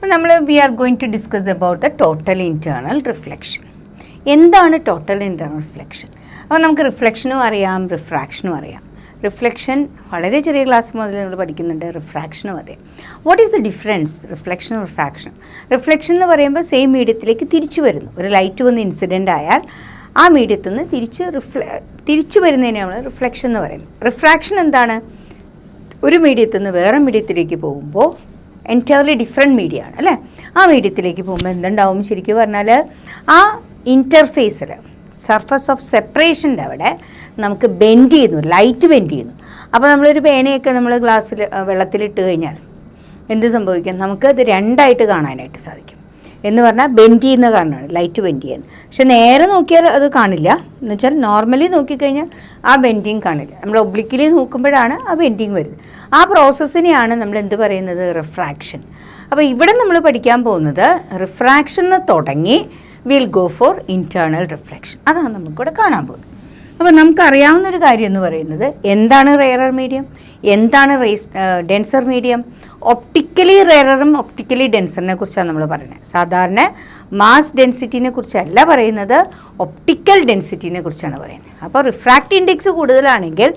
We are going to discuss about the total internal reflection. എന്താണ് total internal reflection? അപ്പോൾ നമുക്ക് റിഫ്ലക്ഷനും അറിയാം, റിഫ്രാക്ഷനും അറിയാം. റിഫ്ലക്ഷൻ വളരെ ചെറിയ ക്ലാസ് മുതൽ നമ്മൾ പഠിക്കുന്നുണ്ട്, റിഫ്രാക്ഷനും അതെ. വാട്ട് ഈസ് ദ ഡിഫറൻസ് റിഫ്ലക്ഷനും റിഫ്രാക്ഷനും? റിഫ്ലക്ഷൻ എന്ന് പറയുമ്പോൾ സെയിം മീഡിയത്തിലേക്ക് തിരിച്ചു വരുന്നു. ഒരു ലൈറ്റ് വന്ന് ഇൻസിഡൻ്റ് ആയാൽ ആ മീഡിയത്തിൽ നിന്ന് തിരിച്ചു വരുന്നതിനെ നമ്മൾ റിഫ്ലക്ഷൻ എന്ന് പറയുന്നത്. റിഫ്രാക്ഷൻ എന്താണ്? ഒരു മീഡിയത്തിൽ നിന്ന് വേറെ മീഡിയത്തിലേക്ക് പോകുമ്പോൾ എൻറ്റയർലി ഡിഫറെൻറ്റ് മീഡിയ ആണ് അല്ലേ? ആ മീഡിയത്തിലേക്ക് പോകുമ്പോൾ എന്തുണ്ടാവും? ശരിക്കും പറഞ്ഞാൽ ആ ഇൻ്റർഫേസിൽ സർഫസ് ഓഫ് സെപ്പറേഷൻ്റെ അവിടെ നമുക്ക് ബെൻഡ് ചെയ്യുന്നു, ലൈറ്റ് ബെൻഡ് ചെയ്യുന്നു. അപ്പോൾ നമ്മളൊരു പേനയൊക്കെ നമ്മൾ ഗ്ലാസ്സിൽ വെള്ളത്തിലിട്ട് കഴിഞ്ഞാൽ എന്ത് സംഭവിക്കും? നമുക്കത് രണ്ടായിട്ട് കാണാനായിട്ട് സാധിക്കും. എന്ന് പറഞ്ഞാൽ ബെൻഡ് ചെയ്യുന്ന കാരണമാണ് ലൈറ്റ് ബെൻഡ് ചെയ്യുന്നത്. പക്ഷെ നേരെ നോക്കിയാൽ അത് കാണില്ല. എന്ന് വെച്ചാൽ നോർമലി നോക്കിക്കഴിഞ്ഞാൽ ആ ബെൻഡിങ് കാണില്ല. നമ്മൾ ഒബ്ലിക്കലി നോക്കുമ്പോഴാണ് ആ ബെൻഡിങ് വരുന്നത്. ആ പ്രോസസ്സിനെയാണ് നമ്മൾ എന്ത് പറയുന്നത്? റിഫ്രാക്ഷൻ. അപ്പോൾ ഇവിടെ നമ്മൾ പഠിക്കാൻ പോകുന്നത് റിഫ്രാക്ഷൻ തുടങ്ങി will go for internal reflection. അതാണ് നമുക്കിവിടെ കാണാൻ പോകുന്നത്. അപ്പോൾ നമുക്കറിയാവുന്നൊരു കാര്യം എന്ന് പറയുന്നത് എന്താണ് റെയറർ മീഡിയം, എന്താണ് ഡെൻസർ മീഡിയം. ഒപ്റ്റിക്കലി റെയററും ഒപ്റ്റിക്കലി ഡെൻസറിനെ കുറിച്ചാണ് നമ്മൾ പറയുന്നത്. സാധാരണ മാസ് ഡെൻസിറ്റിനെ കുറിച്ചല്ല പറയുന്നത്, ഒപ്റ്റിക്കൽ ഡെൻസിറ്റിനെ കുറിച്ചാണ് പറയുന്നത്. അപ്പോൾ റിഫ്രാക്റ്റ് ഇൻഡെക്സ് കൂടുതലാണെങ്കിൽ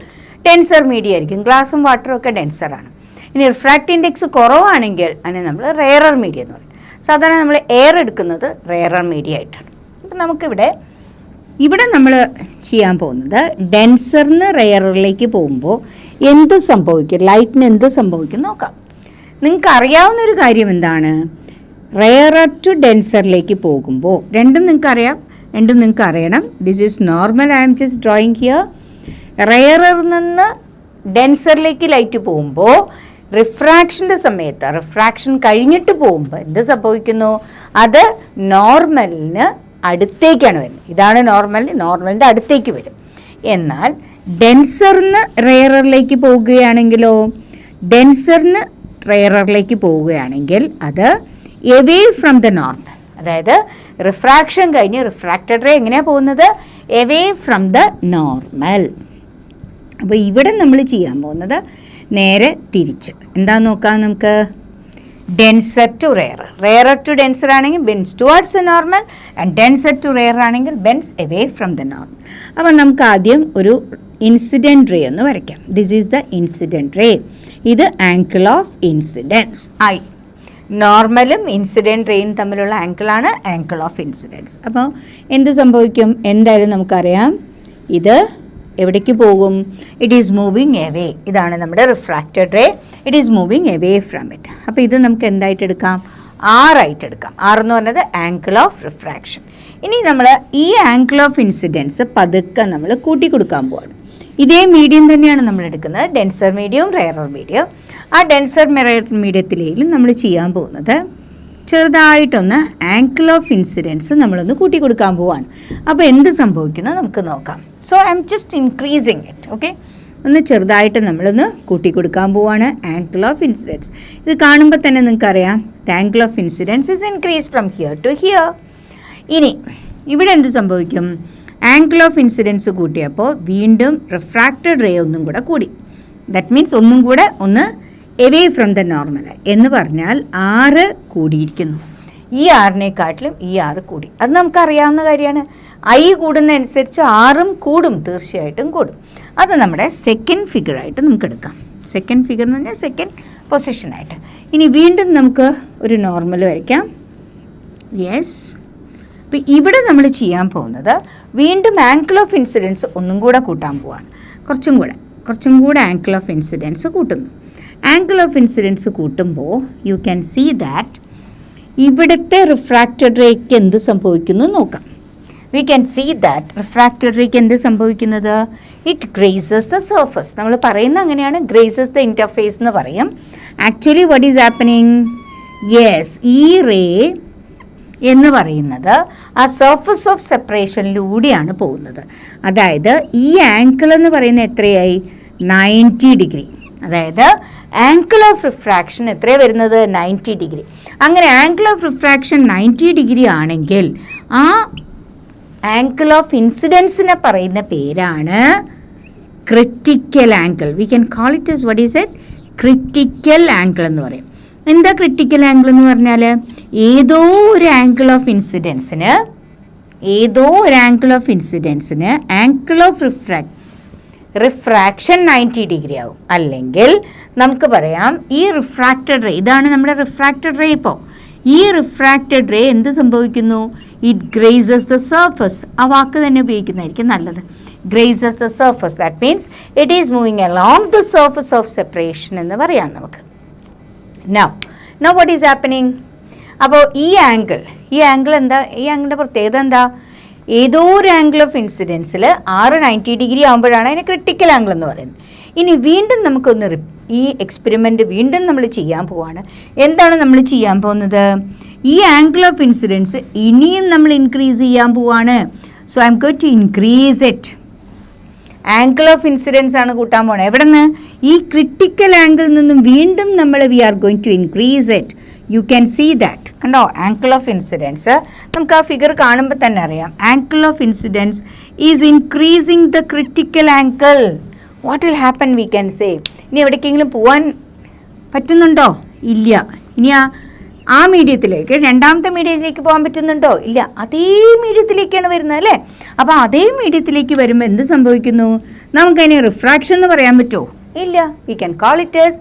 ഡെൻസർ മീഡിയ ആയിരിക്കും. ഗ്ലാസും വാട്ടറും ഒക്കെ ഡെൻസറാണ്. ഇനി റിഫ്രാക്റ്റ് ഇൻഡെക്സ് കുറവാണെങ്കിൽ അതിനെ നമ്മൾ റെയറർ മീഡിയ എന്ന് പറയും. സാധാരണ നമ്മൾ എയർ എടുക്കുന്നത് റെയറർ മീഡിയ ആയിട്ടാണ്. അപ്പം ഇവിടെ നമ്മൾ ചെയ്യാൻ പോകുന്നത് ഡെൻസറിന് റെയറിലേക്ക് പോകുമ്പോൾ എന്ത് സംഭവിക്കും, ലൈറ്റിന് എന്ത് സംഭവിക്കും നോക്കാം. നിങ്ങൾക്ക് അറിയാവുന്നൊരു കാര്യം എന്താണ്? റെയറർ ടു ഡെൻസറിലേക്ക് പോകുമ്പോൾ രണ്ടും നിങ്ങൾക്ക് അറിയണം. This is normal. I am just drawing here. റെയറിൽ നിന്ന് ഡെൻസറിലേക്ക് ലൈറ്റ് പോകുമ്പോൾ റിഫ്രാക്ഷൻ്റെ സമയത്ത്, റിഫ്രാക്ഷൻ കഴിഞ്ഞിട്ട് പോകുമ്പോൾ എന്ത് സംഭവിക്കുന്നു? അത് നോർമലിന് അടുത്തേക്കാണ് വരുന്നത്. ഇതാണ് നോർമലിൻ്റെ അടുത്തേക്ക് വരും. എന്നാൽ ഡെൻസറിന് റെയറിലേക്ക് പോവുകയാണെങ്കിലോ, അത് എവേ ഫ്രം ദ നോർമൽ. അതായത് റിഫ്രാക്ഷൻ കഴിഞ്ഞ് റിഫ്രാക്റ്റഡ് റേ എങ്ങനെയാണ് പോകുന്നത്? Away from the normal. അപ്പോൾ ഇവിടെ നമ്മൾ ചെയ്യാൻ പോകുന്നത് നേരെ തിരിച്ച്. എന്താന്ന് നോക്കാം നമുക്ക്. Denser to rarer. Rarer to denser ആണെങ്കിൽ bends towards the normal, and denser to rare ആണെങ്കിൽ bends away from the normal. അപ്പോൾ നമുക്ക് ആദ്യം ഒരു ഇൻസിഡൻറ്റ് റേ ഒന്ന് വരയ്ക്കാം. This is the incident ray. ഇത് ആംഗിൾ ഓഫ് ഇൻസിഡൻസ് I. നോർമലും ഇൻസിഡൻറ്റ് റേയും തമ്മിലുള്ള ആംഗിളാണ് ആംഗിൾ ഓഫ് ഇൻസിഡൻസ്. അപ്പോൾ എന്ത് സംഭവിക്കും? എന്തായാലും നമുക്കറിയാം ഇത് എവിടേക്ക് പോകും? It is moving away. ഇതാണ് നമ്മുടെ refracted ray. It is moving away from it. അപ്പോൾ ഇത് നമുക്ക് എന്തായിട്ട് എടുക്കാം? R ആയിട്ട് എടുക്കാം. R എന്ന് പറഞ്ഞത് ആംഗിൾ ഓഫ് റിഫ്രാക്ഷൻ. ഇനി നമ്മൾ ഈ ആംഗിൾ ഓഫ് ഇൻസിഡൻസ് പതുക്കെ നമ്മൾ കൂട്ടി കൊടുക്കാൻ പോവാണ്. ഇതേ മീഡിയം തന്നെയാണ് നമ്മൾ എടുക്കുന്നത്, ഡെൻസർ മീഡിയവും റെയറർ മീഡിയം. ആ ഡെൻസർ മീഡിയത്തിലേലും നമ്മൾ ചെയ്യാൻ പോകുന്നത് ചെറുതായിട്ടൊന്ന് ആംഗിൾ ഓഫ് ഇൻസിഡൻസ് നമ്മളൊന്ന് കൂട്ടി കൊടുക്കാൻ പോവാണ്. അപ്പോൾ എന്ത് സംഭവിക്കുന്നത് നമുക്ക് നോക്കാം. So I am just increasing it. Okay, ഒന്ന് ചെറുതായിട്ട് നമ്മളൊന്ന് കൂട്ടി കൊടുക്കാൻ പോവാണ് ആംഗിൾ ഓഫ് ഇൻസിഡൻസ്. ഇത് കാണുമ്പോൾ തന്നെ നിങ്ങൾക്കറിയാം the angle of incidence is increase from here to here. ഇനി ഇവിടെ എന്ത് സംഭവിക്കും? ആംഗിൾ ഓഫ് ഇൻസിഡൻസ് കൂട്ടിയപ്പോൾ വീണ്ടും റിഫ്രാക്റ്റഡ് റേ ഒന്നും കൂടെ കൂടി. ദാറ്റ് മീൻസ് ഒന്നും കൂടെ ഒന്ന് എവേ ഫ്രം ദ നോർമൽ എന്ന് പറഞ്ഞാൽ 6 കൂടിയിരിക്കുന്നു. ഈ 6-നെക്കാട്ടിലും ഈ 6 കൂടി. അത് നമുക്കറിയാവുന്ന കാര്യമാണ്. I കൂടുന്നതനുസരിച്ച് 6ഉം കൂടും, തീർച്ചയായിട്ടും കൂടും. അത് നമ്മുടെ സെക്കൻഡ് ഫിഗറായിട്ട് നമുക്ക് എടുക്കാം. സെക്കൻഡ് ഫിഗർ എന്ന് പറഞ്ഞാൽ സെക്കൻഡ് പൊസിഷനായിട്ട്. ഇനി വീണ്ടും നമുക്ക് ഒരു നോർമൽ വരയ്ക്കാം. യെസ്. അപ്പോൾ ഇവിടെ നമ്മൾ ചെയ്യാൻ പോകുന്നത് വീണ്ടും ആംഗിൾ ഓഫ് ഇൻസിഡൻസ് ഒന്നും കൂടെ കൂട്ടാൻ പോവാണ്. കുറച്ചും കൂടെ ആംഗിൾ ഓഫ് ഇൻസിഡൻസ് കൂട്ടുന്നു. ആംഗിൾ ഓഫ് ഇൻസിഡൻസ് കൂട്ടുമ്പോൾ യു ക്യാൻ സീ ദാറ്റ് ഇവിടുത്തെ റിഫ്രാക്റ്റഡ് റേക്ക് എന്ത് സംഭവിക്കുന്നു നോക്കാം. We can see that refracted റേക്ക് എന്ത് സംഭവിക്കുന്നത്? It grazes the surface. നമ്മൾ പറയുന്നത് അങ്ങനെയാണ്, ഗ്രേസസ് ദ ഇൻ്റർഫേസ് എന്ന് പറയും. Actually what is happening? Yes, ഈ റേ എന്ന് പറയുന്നത് ആ സർഫസ് ഓഫ് സെപ്പറേഷനിലൂടെയാണ് പോകുന്നത്. അതായത് ഈ ആംഗിൾ എന്ന് പറയുന്നത് എത്രയായി? 90 ഡിഗ്രി. അതായത് ആംഗിൾ ഓഫ് റിഫ്രാക്ഷൻ എത്രയാണ് വരുന്നത്? 90 ഡിഗ്രി. അങ്ങനെ ആംഗിൾ ഓഫ് റിഫ്രാക്ഷൻ 90 ഡിഗ്രി ആണെങ്കിൽ ആ ആംഗിൾ ഓഫ് ഇൻസിഡൻസിനെ പറയുന്ന പേരാണ് critical angle. We can call it as what is it? Critical angle എന്ന് പറയും. എന്താ ക്രിട്ടിക്കൽ ആംഗിൾ എന്ന് പറഞ്ഞാൽ ഏതോ ഒരു ആംഗിൾ ഓഫ് ഇൻസിഡൻസിന് ആംഗിൾ ഓഫ് റിഫ്രാക്ഷൻ 90 ഡിഗ്രി ആവും. അല്ലെങ്കിൽ നമുക്ക് പറയാം ഈ റിഫ്രാക്റ്റഡ് റേ, ഇതാണ് നമ്മുടെ റിഫ്രാക്റ്റഡ് റേ. ഇപ്പോൾ ഈ റിഫ്രാക്റ്റഡ് റേ എന്ത് സംഭവിക്കുന്നു? It grazes the surface. ആ വാക്ക് തന്നെ ഉപയോഗിക്കുന്നതായിരിക്കും നല്ലത്. Graces the surface, that means it is moving along the surface of separation എന്ന് പറയാം നമുക്ക്. Now what is happening? അപ്പോൾ ഈ ആംഗിൾ എന്താ? ഈ ആംഗിളിൻ്റെ പ്രത്യേകത എന്താ? ഏതോ ഒരു ആംഗിൾ ഓഫ് ഇൻസിഡൻസിൽ 90 ഡിഗ്രി ആകുമ്പോഴാണ് അതിന് ക്രിട്ടിക്കൽ ആംഗിൾ എന്ന് പറയുന്നത്. ഇനി വീണ്ടും നമുക്കൊന്ന് ഈ എക്സ്പെരിമെൻ്റ് വീണ്ടും നമ്മൾ ചെയ്യാൻ പോവാണ്. എന്താണ് നമ്മൾ ചെയ്യാൻ പോകുന്നത്? ഈ ആംഗിൾ ഓഫ് ഇൻസിഡൻസ് ഇനിയും നമ്മൾ ഇൻക്രീസ് ചെയ്യാൻ പോവാണ്. So I am going to increase it. Angle of incidence ആണ് കൂട്ടാൻ പോകണം. എവിടെ നിന്ന്? ഈ ക്രിട്ടിക്കൽ ആംഗിളിൽ നിന്നും വീണ്ടും we are going to increase it. You can see that. കണ്ടോ, ആംഗിൾ ഓഫ് ഇൻസിഡൻസ് നമുക്ക് ആ ഫിഗർ കാണുമ്പോൾ തന്നെ അറിയാം. Angle of incidence is increasing the critical angle. What will happen? We can say. ഇനി എവിടേക്കെങ്കിലും പോകാൻ പറ്റുന്നുണ്ടോ? ഇല്ല. ഇനി ആ മീഡിയത്തിലേക്ക്, രണ്ടാമത്തെ മീഡിയത്തിലേക്ക് പോകാൻ പറ്റുന്നുണ്ടോ? ഇല്ല. അതേ മീഡിയത്തിലേക്കാണ് വരുന്നത് അല്ലേ? അപ്പോൾ അതേ മീഡിയത്തിലേക്ക് വരുമ്പോൾ എന്ത് സംഭവിക്കുന്നു? നമുക്കതിനെ റിഫ്രാക്ഷൻ എന്ന് പറയാൻ പറ്റുമോ? ഇല്ല. V can call it as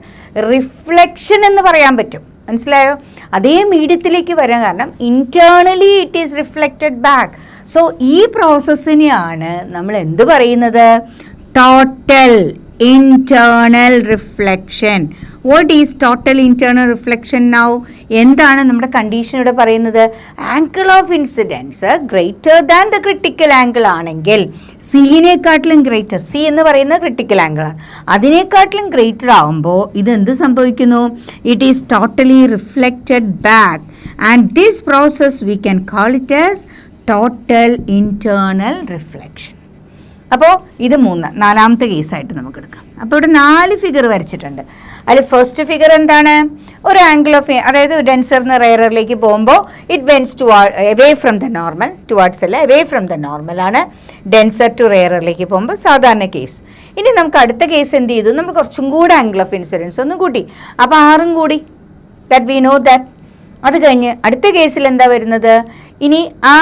reflection എന്ന് പറയാൻ പറ്റും. മനസ്സിലായോ? അതേ മീഡിയത്തിലേക്ക് വരാൻ കാരണം internally it is reflected back. So ഈ പ്രോസസ്സിനെയാണ് നമ്മൾ എന്ത് പറയുന്നത്? Total internal reflection. What is total internal reflection now? എന്താണ് നമ്മുടെ കണ്ടീഷൻ ഇവിടെ പറയുന്നത്? Angle of incidence greater than the critical angle ആണെങ്കിൽ, സിനെക്കാട്ടിലും ഗ്രേറ്റർ, സി എന്ന് പറയുന്നത് ക്രിട്ടിക്കൽ ആംഗിളാണ്, അതിനെക്കാട്ടിലും ഗ്രേറ്റർ ആകുമ്പോൾ ഇതെന്ത് സംഭവിക്കുന്നു? It is totally reflected back and this process V can call it as total internal reflection. അപ്പോൾ ഇത് നാലാമത്തെ കേസായിട്ട് നമുക്ക് എടുക്കാം. അപ്പോൾ ഇവിടെ 4 ഫിഗർ വരച്ചിട്ടുണ്ട്. അതിൽ ഫസ്റ്റ് ഫിഗർ എന്താണ്? ഒരു ആംഗിൾ ഓഫ്, അതായത് ഡെൻസറിന് റെയറിലേക്ക് പോകുമ്പോൾ it vents away from the normal, towards അല്ല, അവേ ഫ്രം ദ നോർമലാണ്. ഡെൻസർ ടു റെയറിലേക്ക് പോകുമ്പോൾ സാധാരണ കേസ്. ഇനി നമുക്ക് അടുത്ത കേസ് എന്ത് ചെയ്തു? നമ്മൾ കുറച്ചും കൂടെ ആംഗിൾ ഓഫ് ഇൻസിഡൻസ് ഒന്ന് കൂട്ടി. അപ്പോൾ 6 കൂടി, ദാറ്റ് വി നോ ദാറ്റ്. അത് കഴിഞ്ഞ് അടുത്ത കേസിൽ എന്താ വരുന്നത്? ഇനി ആ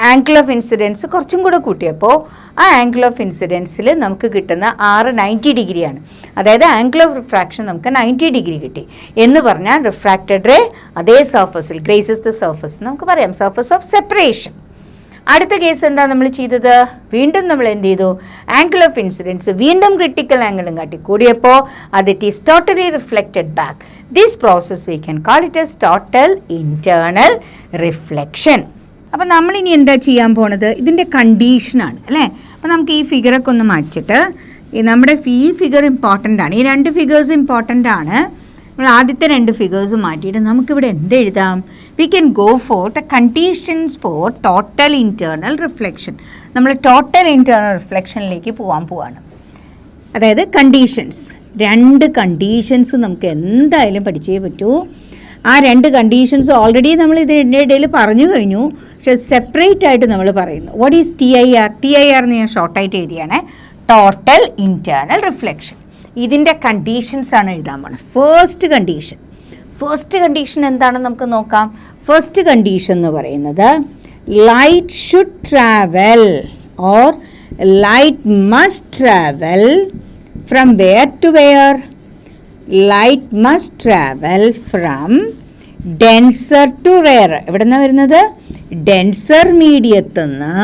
ആംഗിൾ ഓഫ് ഇൻസിഡൻസ് കുറച്ചും കൂടെ കൂട്ടിയപ്പോൾ ആ ആംഗിൾ ഓഫ് ഇൻസിഡൻസിൽ നമുക്ക് കിട്ടുന്ന 90 ഡിഗ്രിയാണ്. അതായത് ആംഗിൾ ഓഫ് റിഫ്രാക്ഷൻ നമുക്ക് 90 ഡിഗ്രി കിട്ടി എന്ന് പറഞ്ഞാൽ റിഫ്രാക്റ്റഡ് റേ അതേ സർഫസിൽ ഗ്രേസസ് ദ സർഫസ് നമുക്ക് പറയാം, സർഫസ് ഓഫ് സെപ്പറേഷൻ. അടുത്ത കേസ് എന്താ നമ്മൾ ചെയ്തത്? വീണ്ടും നമ്മൾ എന്ത് ചെയ്തു? ആംഗിൾ ഓഫ് ഇൻസിഡൻസ് വീണ്ടും ക്രിട്ടിക്കൽ ആംഗിളും കാട്ടി കൂടിയപ്പോൾ അത് it is totally reflected back. This process V can call it S total internal reflection. അപ്പം നമ്മളിനി എന്താ ചെയ്യാൻ പോണത്? ഇതിൻ്റെ കണ്ടീഷനാണ് അല്ലേ. അപ്പം നമുക്ക് ഈ ഫിഗറൊക്കെ ഒന്ന് മാറ്റിയിട്ട് നമ്മുടെ ഈ ഫിഗർ ഇമ്പോർട്ടൻ്റ് ആണ്, ഈ 2 ഫിഗേഴ്സ് ഇമ്പോർട്ടൻ്റ് ആണ്. നമ്മൾ ആദ്യത്തെ 2 ഫിഗേഴ്സ് മാറ്റിയിട്ട് നമുക്കിവിടെ എന്ത് എഴുതാം? V can go for the conditions for total internal reflection. നമ്മൾ ടോട്ടൽ ഇൻറ്റേർണൽ റിഫ്ലക്ഷനിലേക്ക് പോവാണ്. അതായത് കണ്ടീഷൻസ്, 2 കണ്ടീഷൻസ് നമുക്ക് എന്തായാലും പഠിച്ചേ പറ്റൂ. ആ 2 കണ്ടീഷൻസ് ഓൾറെഡി നമ്മൾ ഇതിൻ്റെ ഇടയിൽ പറഞ്ഞു കഴിഞ്ഞു, പക്ഷെ സെപ്പറേറ്റ് ആയിട്ട് നമ്മൾ പറയുന്നു. What is TIR? TIR എന്ന് ഞാൻ ഷോർട്ടായിട്ട് എഴുതിയാണ്, ടോട്ടൽ ഇൻറ്റേർണൽ റിഫ്ലക്ഷൻ. ഇതിൻ്റെ കണ്ടീഷൻസ് ആണ് എഴുതാൻ പോണത്. ഫസ്റ്റ് കണ്ടീഷൻ എന്താണെന്ന് നമുക്ക് നോക്കാം. ഫസ്റ്റ് കണ്ടീഷൻ എന്ന് പറയുന്നത് light should travel or light must travel from where to where? Light must travel from denser to rare. എവിടെ നിന്നാണ് വരുന്നത്? ഡെൻസർ മീഡിയത്തിൽ നിന്ന്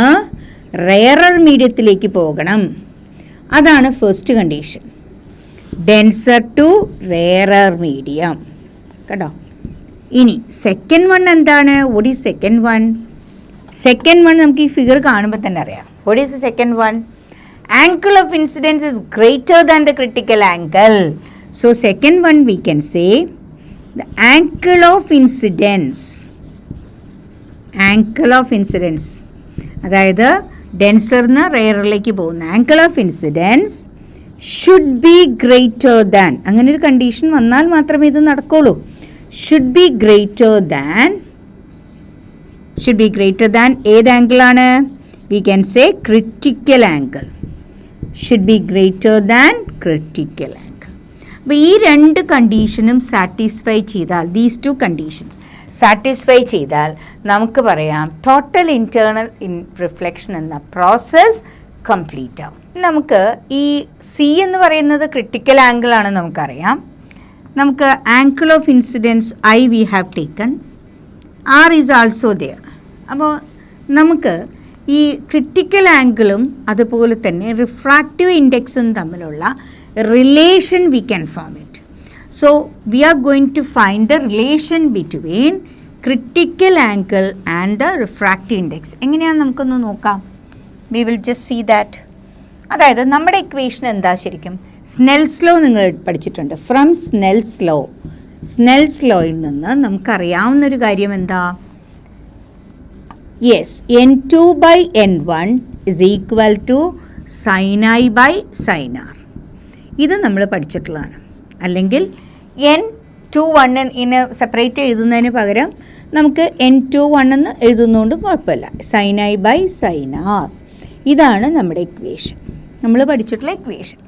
റെയറർ മീഡിയത്തിലേക്ക് പോകണം. അതാണ് first condition. Denser to rarer medium കേട്ടോ. ഇനി സെക്കൻഡ് വൺ എന്താണ്? What is second one? Second one നമുക്ക് ഈ ഫിഗർ കാണുമ്പോൾ തന്നെ അറിയാം. What is the second one? Angle of incidence is greater than the critical angle. So second one we can say the angle of incidence, അതായത് ഡെൻസറിന് റെയറിലേക്ക് പോകുന്ന angle of incidents should be greater than, അങ്ങനെ ഒരു condition വന്നാൽ മാത്രമേ ഇത് നടക്കുള്ളൂ. Should be greater than ഏത് ആംഗിളാണ്? We can say critical angle. Should be greater than critical angle. അപ്പോൾ ഈ രണ്ട് കണ്ടീഷനും സാറ്റിസ്ഫൈ ചെയ്താൽ, ദീസ് ടു കണ്ടീഷൻസ് സാറ്റിസ്ഫൈ ചെയ്താൽ നമുക്ക് പറയാം ടോട്ടൽ ഇൻറ്റേർണൽ റിഫ്ലക്ഷൻ എന്ന പ്രോസസ്സ് കംപ്ലീറ്റ് ആവും. നമുക്ക് ഈ സി എന്ന് പറയുന്നത് ക്രിട്ടിക്കൽ ആംഗിൾ ആണ് നമുക്കറിയാം. നമുക്ക് angle of incidence I we have taken, r is also there. അപ്പോൾ നമുക്ക് ഈ ക്രിട്ടിക്കൽ ആംഗിളും അതുപോലെ തന്നെ റിഫ്രാക്റ്റീവ് ഇൻഡെക്സും തമ്മിലുള്ള relation we can form it. So we are going to find the relation between critical angle and the refractive index. എങ്ങനെയാണ് നമുക്കൊന്ന് നോക്കാം. വി വിൽ ജസ്റ്റ് സീ ദാറ്റ്. അതായത് നമ്മുടെ ഇക്വേഷൻ എന്താ ശരിക്കും? സ്നെൽസ് ലോ നിങ്ങൾ പഠിച്ചിട്ടുണ്ട്. ഫ്രം സ്നെൽസ് ലോയിൽ നിന്ന് നമുക്കറിയാവുന്നൊരു കാര്യം എന്താ? Yes, N2/N1 is equal to sin I by sin R. ഇത് നമ്മൾ പഠിച്ചിട്ടുള്ളതാണ്. അല്ലെങ്കിൽ N21 ഇന് സെപ്പറേറ്റ് എഴുതുന്നതിന് പകരം നമുക്ക് N21 എന്ന് എഴുതുന്നതുകൊണ്ട് കുഴപ്പമില്ല. sin I by sin R. ഇതാണ് നമ്മുടെ ഇക്വേഷൻ, നമ്മൾ പഠിച്ചിട്ടുള്ള ഇക്വേഷൻ.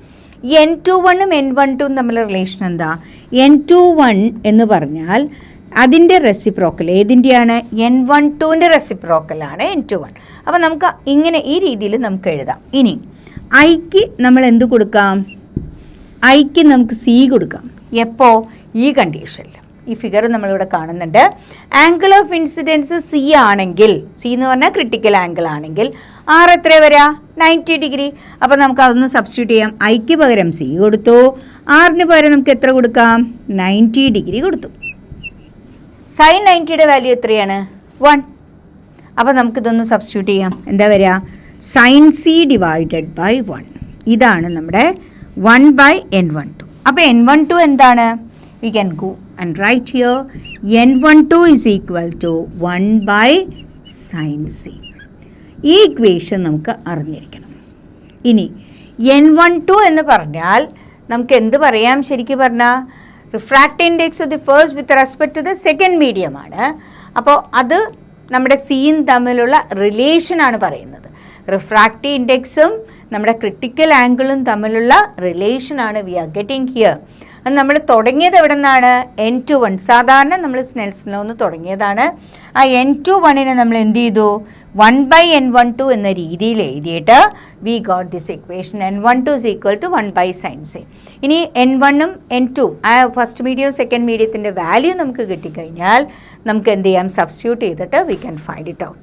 N21ഉം N12ഉം തമ്മിലുള്ള റിലേഷൻ എന്താ? N21 എന്ന് പറഞ്ഞാൽ അതിൻ്റെ റെസിപ്രോക്കൽ ഏതിൻ്റെയാണ്? N12ൻ്റെ റെസിപ്രോക്കലാണ് N21. അപ്പോൾ നമുക്ക് ഇങ്ങനെ ഈ രീതിയിൽ നമുക്ക് എഴുതാം. ഇനി ഐക്ക് നമ്മൾ എന്ത് കൊടുക്കാം? ഐക്ക് നമുക്ക് സി കൊടുക്കാം. എപ്പോൾ? ഈ കണ്ടീഷനിൽ. ഈ ഫിഗർ നമ്മളിവിടെ കാണുന്നുണ്ട്. ആംഗിൾ ഓഫ് ഇൻസിഡൻസ് സി ആണെങ്കിൽ, സി എന്ന് പറഞ്ഞാൽ ക്രിട്ടിക്കൽ ആംഗിൾ ആണെങ്കിൽ ആർ എത്ര വരാ? 90 ഡിഗ്രി. അപ്പോൾ നമുക്ക് അതൊന്ന് സബ്സ്റ്റിറ്റ്യൂട്ട് ചെയ്യാം. ഐക്ക് പകരം സി കൊടുത്തു, ആറിന് പകരം നമുക്ക് എത്ര കൊടുക്കാം? 90 ഡിഗ്രി കൊടുത്തു. സൈൻ 90യുടെ വാല്യൂ എത്രയാണ്? 1. അപ്പോൾ നമുക്കിതൊന്ന് സബ്സ്റ്റിറ്റ്യൂട്ട് ചെയ്യാം. എന്താ വരിക? Sine C divided by 1. ഇതാണ് നമ്മുടെ 1/N12. അപ്പോൾ N12 എന്താണ്? We can go and write here N12 is equal to 1/sin C. ഈ ഇക്വേഷൻ നമുക്ക് അറിഞ്ഞിരിക്കണം. ഇനി N12 എന്ന് പറഞ്ഞാൽ നമുക്ക് എന്ത് പറയാം? ശരിക്കും പറഞ്ഞാൽ refractive index of the first with respect to the second മീഡിയമാണ്. അപ്പോൾ അത് നമ്മുടെ സിയും തമ്മിലുള്ള റിലേഷനാണ് പറയുന്നത്. റിഫ്രാക്റ്റീവ് ഇൻഡെക്സും നമ്മുടെ ക്രിട്ടിക്കൽ ആംഗിളും തമ്മിലുള്ള റിലേഷനാണ് വി ആർ ഗെറ്റിംഗ് ഹിയർ. അത് നമ്മൾ തുടങ്ങിയത് എവിടെ നിന്നാണ്? N21. സാധാരണ നമ്മൾ സ്നെൽസ് ലോ ഒന്ന് തുടങ്ങിയതാണ്. ആ N21നെ നമ്മൾ എന്ത് ചെയ്തു? 1/N12 എന്ന രീതിയിൽ എഴുതിയിട്ട് we got this equation. N12 is equal to 1/sin C. ഇനി N1ഉം N2 ആ ഫസ്റ്റ് മീഡിയം സെക്കൻഡ് മീഡിയത്തിൻ്റെ വാല്യൂ നമുക്ക് കിട്ടിക്കഴിഞ്ഞാൽ നമുക്ക് എന്ത് ചെയ്യാം? സബ്സ്റ്റിറ്റ്യൂട്ട് ചെയ്തിട്ട് we can find it out.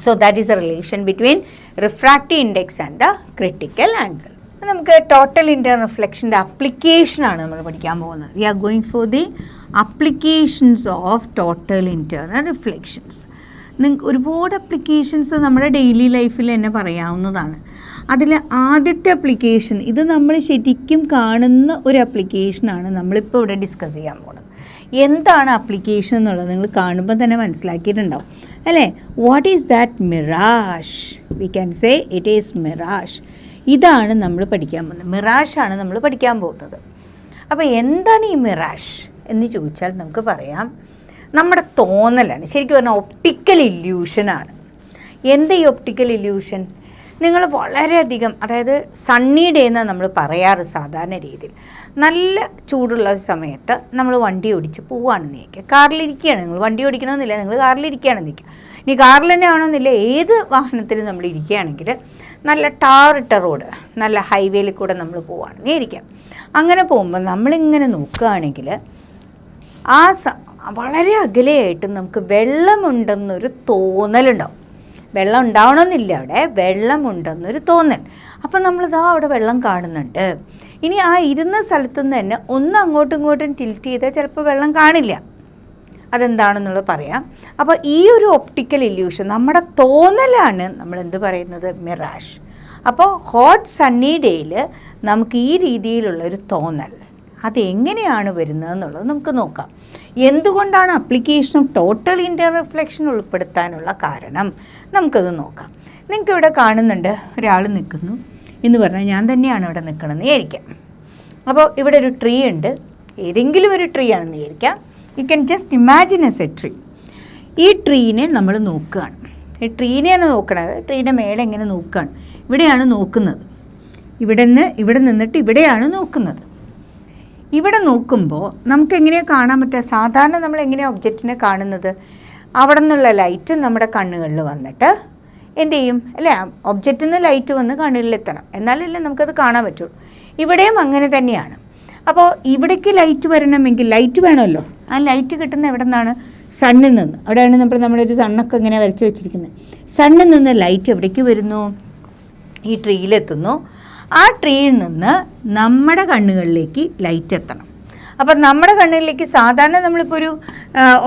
So that is a relation between refractive index and the critical angle. നമുക്ക് ടോട്ടൽ ഇൻറ്റേർണൽ റിഫ്ലക്ഷൻ്റെ അപ്ലിക്കേഷനാണ് നമ്മൾ പഠിക്കാൻ പോകുന്നത്. We are going for the applications of total internal reflections. നിങ്ങൾക്ക് ഒരുപാട് അപ്ലിക്കേഷൻസ് നമ്മുടെ ഡെയിലി ലൈഫിൽ തന്നെ പറയാവുന്നതാണ്. അതിൽ ആദ്യത്തെ അപ്ലിക്കേഷൻ, ഇത് നമ്മൾ ശരിക്കും കാണുന്ന ഒരു അപ്ലിക്കേഷനാണ് നമ്മളിപ്പോൾ ഇവിടെ ഡിസ്കസ് ചെയ്യാൻ പോകുന്നത്. എന്താണ് അപ്ലിക്കേഷൻ എന്നുള്ളത് നിങ്ങൾ കാണുമ്പോൾ തന്നെ മനസ്സിലാക്കിയിട്ടുണ്ടാവും അല്ലേ? What is that? Mirage. V can say it is mirage. ഇതാണ് നമ്മൾ പഠിക്കാൻ പോകുന്നത്. മിറാഷാണ് നമ്മൾ പഠിക്കാൻ പോകുന്നത്. അപ്പോൾ എന്താണ് ഈ മിറാഷ് എന്ന് ചോദിച്ചാൽ നമുക്ക് പറയാം നമ്മുടെ തോന്നലാണ്. ശരിക്കും പറഞ്ഞാൽ ഒപ്റ്റിക്കൽ ഇല്യൂഷനാണ്. എന്ത് ഈ ഒപ്റ്റിക്കൽ ഇല്യൂഷൻ? നിങ്ങൾ വളരെയധികം, അതായത് സണ്ണി ഡേ എന്നാണ് നമ്മൾ പറയാറ് സാധാരണ രീതിയിൽ. നല്ല ചൂടുള്ള സമയത്ത് നമ്മൾ വണ്ടി ഓടിച്ച് പോവുകയാണെന്ന് ഇരിക്കുക, കാറിലിരിക്കുകയാണ്. നിങ്ങൾ വണ്ടി ഓടിക്കണമെന്നില്ല, നിങ്ങൾ കാറിലിരിക്കുകയാണെന്ന് ഇരിക്കുക. ഇനി കാറിൽ തന്നെ ആണെന്നില്ല, ഏത് വാഹനത്തിലും നമ്മൾ ഇരിക്കുകയാണെങ്കിൽ നല്ല ടാറിട്ട റോഡ്, നല്ല ഹൈവേയിൽ കൂടെ നമ്മൾ പോവുകയാണെന്ന് ഇരിക്കാം. അങ്ങനെ പോകുമ്പോൾ നമ്മളിങ്ങനെ നോക്കുകയാണെങ്കിൽ വളരെ അകലെയായിട്ട് നമുക്ക് വെള്ളമുണ്ടെന്നൊരു തോന്നലുണ്ടാവും. വെള്ളം ഉണ്ടാവണമെന്നില്ല, അവിടെ വെള്ളമുണ്ടെന്നൊരു തോന്നൽ. അപ്പം നമ്മളിതാ അവിടെ വെള്ളം കാണുന്നുണ്ട്. ഇനി ആ ഇരുന്ന സ്ഥലത്തു നിന്ന് തന്നെ ഒന്ന് അങ്ങോട്ടും ഇങ്ങോട്ടും ടിൽറ്റ് ചെയ്താൽ ചിലപ്പോൾ വെള്ളം കാണില്ല. അതെന്താണെന്നുള്ളത് പറയാം. അപ്പോൾ ഈ ഒരു ഒപ്റ്റിക്കൽ ഇല്യൂഷൻ, നമ്മുടെ തോന്നലാണ് നമ്മളെന്ത് പറയുന്നത്? മിറാഷ്. അപ്പോൾ ഹോട്ട് സണ്ണി ഡേയിൽ നമുക്ക് ഈ രീതിയിലുള്ളൊരു തോന്നൽ, അതെങ്ങനെയാണ് വരുന്നതെന്നുള്ളത് നമുക്ക് നോക്കാം. എന്തുകൊണ്ടാണ് application of total internal reflection ഉൾപ്പെടുത്താനുള്ള കാരണം നമുക്കത് നോക്കാം. നിങ്ങൾക്ക് ഇവിടെ കാണുന്നുണ്ട് ഒരാൾ നിൽക്കുന്നു എന്ന് പറഞ്ഞാൽ ഞാൻ തന്നെയാണ് ഇവിടെ നിൽക്കണമെന്ന് വിചാരിക്കാം. അപ്പോൾ ഇവിടെ ഒരു ട്രീ ഉണ്ട്, ഏതെങ്കിലും ഒരു ട്രീ ആണെന്ന് വിചാരിക്കാം. You can just imagine S A tree. ഈ ട്രീനെ നമ്മൾ നോക്കുകയാണ്. ഈ ട്രീനെയാണ് നോക്കണത്. ട്രീയുടെ മേലെ എങ്ങനെ നോക്കുകയാണ്, ഇവിടെയാണ് നോക്കുന്നത്. ഇവിടെ നിന്നിട്ട് ഇവിടെയാണ് നോക്കുന്നത് ഇവിടെ നോക്കുമ്പോൾ നമുക്ക് എങ്ങനെയാണ് കാണാൻ പറ്റുക? സാധാരണ നമ്മൾ എങ്ങനെയാണ് ഒബ്ജക്റ്റിനെ കാണുന്നത്? അവിടെ നിന്നുള്ള ലൈറ്റ് നമ്മുടെ കണ്ണുകളിൽ വന്നിട്ട് എന്ത് ചെയ്യും അല്ലേ? ഒബ്ജക്റ്റിൽ നിന്ന് ലൈറ്റ് വന്ന് കണ്ണുകളിലെത്തണം, എന്നാലല്ലേ നമുക്കത് കാണാൻ പറ്റുള്ളൂ. ഇവിടെയും അങ്ങനെ തന്നെയാണ്. അപ്പോൾ ഇവിടേക്ക് ലൈറ്റ് വരണമെങ്കിൽ ലൈറ്റ് വേണമല്ലോ. ആ ലൈറ്റ് കിട്ടുന്ന എവിടെ നിന്നാണ്? സണ്ണിൽ നിന്ന്. അവിടെയാണ് നമ്മുടെ ഒരു സണ്ണൊക്കെ ഇങ്ങനെ വരച്ച് വെച്ചിരിക്കുന്നത്. സണ്ണിൽ നിന്ന് ലൈറ്റ് എവിടേക്ക് വരുന്നു? ഈ ട്രീയിലെത്തുന്നു. ആ ട്രീയിൽ നിന്ന് നമ്മുടെ കണ്ണുകളിലേക്ക് ലൈറ്റ് എത്തണം. അപ്പം നമ്മുടെ കണ്ണുകളിലേക്ക് സാധാരണ നമ്മളിപ്പോൾ ഒരു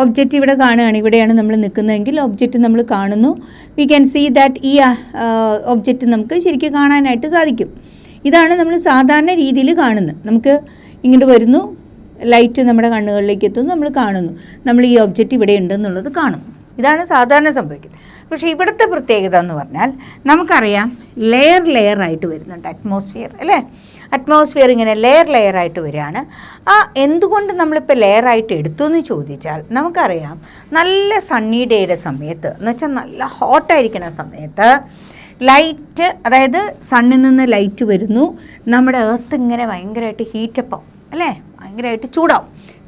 ഒബ്ജക്റ്റ് ഇവിടെ കാണുകയാണ്, ഇവിടെയാണ് നമ്മൾ നിൽക്കുന്നതെങ്കിൽ ഒബ്ജക്റ്റ് നമ്മൾ കാണുന്നു. വി ക്യാൻ സീ ദാറ്റ് ഈ ഒബ്ജക്റ്റ് നമുക്ക് ശരിക്കും കാണാനായിട്ട് സാധിക്കും. ഇതാണ് നമ്മൾ സാധാരണ രീതിയിൽ കാണുന്നത്. നമുക്ക് ഇങ്ങോട്ട് വരുന്നു, ലൈറ്റ് നമ്മുടെ കണ്ണുകളിലേക്ക് എത്തുന്നു, നമ്മൾ കാണുന്നു, നമ്മൾ ഈ ഒബ്ജക്റ്റ് ഇവിടെ ഉണ്ടെന്നുള്ളത് കാണുന്നു. ഇതാണ് സാധാരണ സംഭവിക്കുന്നത്. പക്ഷേ ഇവിടുത്തെ പ്രത്യേകത എന്ന് പറഞ്ഞാൽ നമുക്കറിയാം ലെയർ ആയിട്ട് വരുന്നുണ്ട് അറ്റ്മോസ്ഫിയർ അല്ലേ? അറ്റ്മോസ്ഫിയർ ഇങ്ങനെ ലെയർ ആയിട്ട് വരികയാണ്. എന്തുകൊണ്ട് നമ്മളിപ്പോൾ ലെയറായിട്ട് എടുത്തു എന്ന് ചോദിച്ചാൽ നമുക്കറിയാം നല്ല സണ്ണി ഡേയുടെ സമയത്ത് എന്ന് വെച്ചാൽ നല്ല ഹോട്ടായിരിക്കുന്ന സമയത്ത് ലൈറ്റ്, അതായത് സണ്ണിൽ നിന്ന് ലൈറ്റ് വരുന്നു, നമ്മുടെ എർത്ത് ഇങ്ങനെ ഭയങ്കരമായിട്ട് ഹീറ്റപ്പാവും അല്ലേ? ഭയങ്കരമായിട്ട്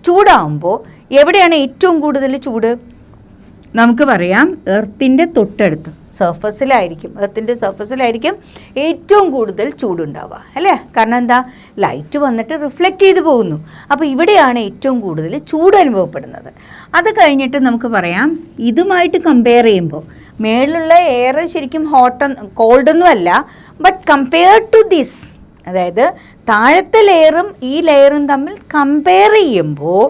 ചൂടാവുമ്പോൾ എവിടെയാണ് ഏറ്റവും കൂടുതൽ ചൂട്? നമുക്ക് പറയാം എർത്തിൻ്റെ തൊട്ടടുത്ത് എർത്തിൻ്റെ സർഫസിലായിരിക്കും ഏറ്റവും കൂടുതൽ ചൂടുണ്ടാവുക അല്ലേ? കാരണം എന്താ? ലൈറ്റ് വന്നിട്ട് റിഫ്ലക്റ്റ് ചെയ്ത് പോകുന്നു. അപ്പോൾ ഇവിടെയാണ് ഏറ്റവും കൂടുതൽ ചൂട് അനുഭവപ്പെടുന്നത്. അത് കഴിഞ്ഞിട്ട് നമുക്ക് പറയാം ഇതുമായിട്ട് കമ്പയർ ചെയ്യുമ്പോൾ മേളിലുള്ള എയർ ശരിക്കും കോൾഡൊന്നും അല്ല, ബട്ട് കമ്പയർ ടു ദിസ്, അതായത് താഴത്തെ ലെയറും ഈ ലെയറും തമ്മിൽ കമ്പയർ ചെയ്യുമ്പോൾ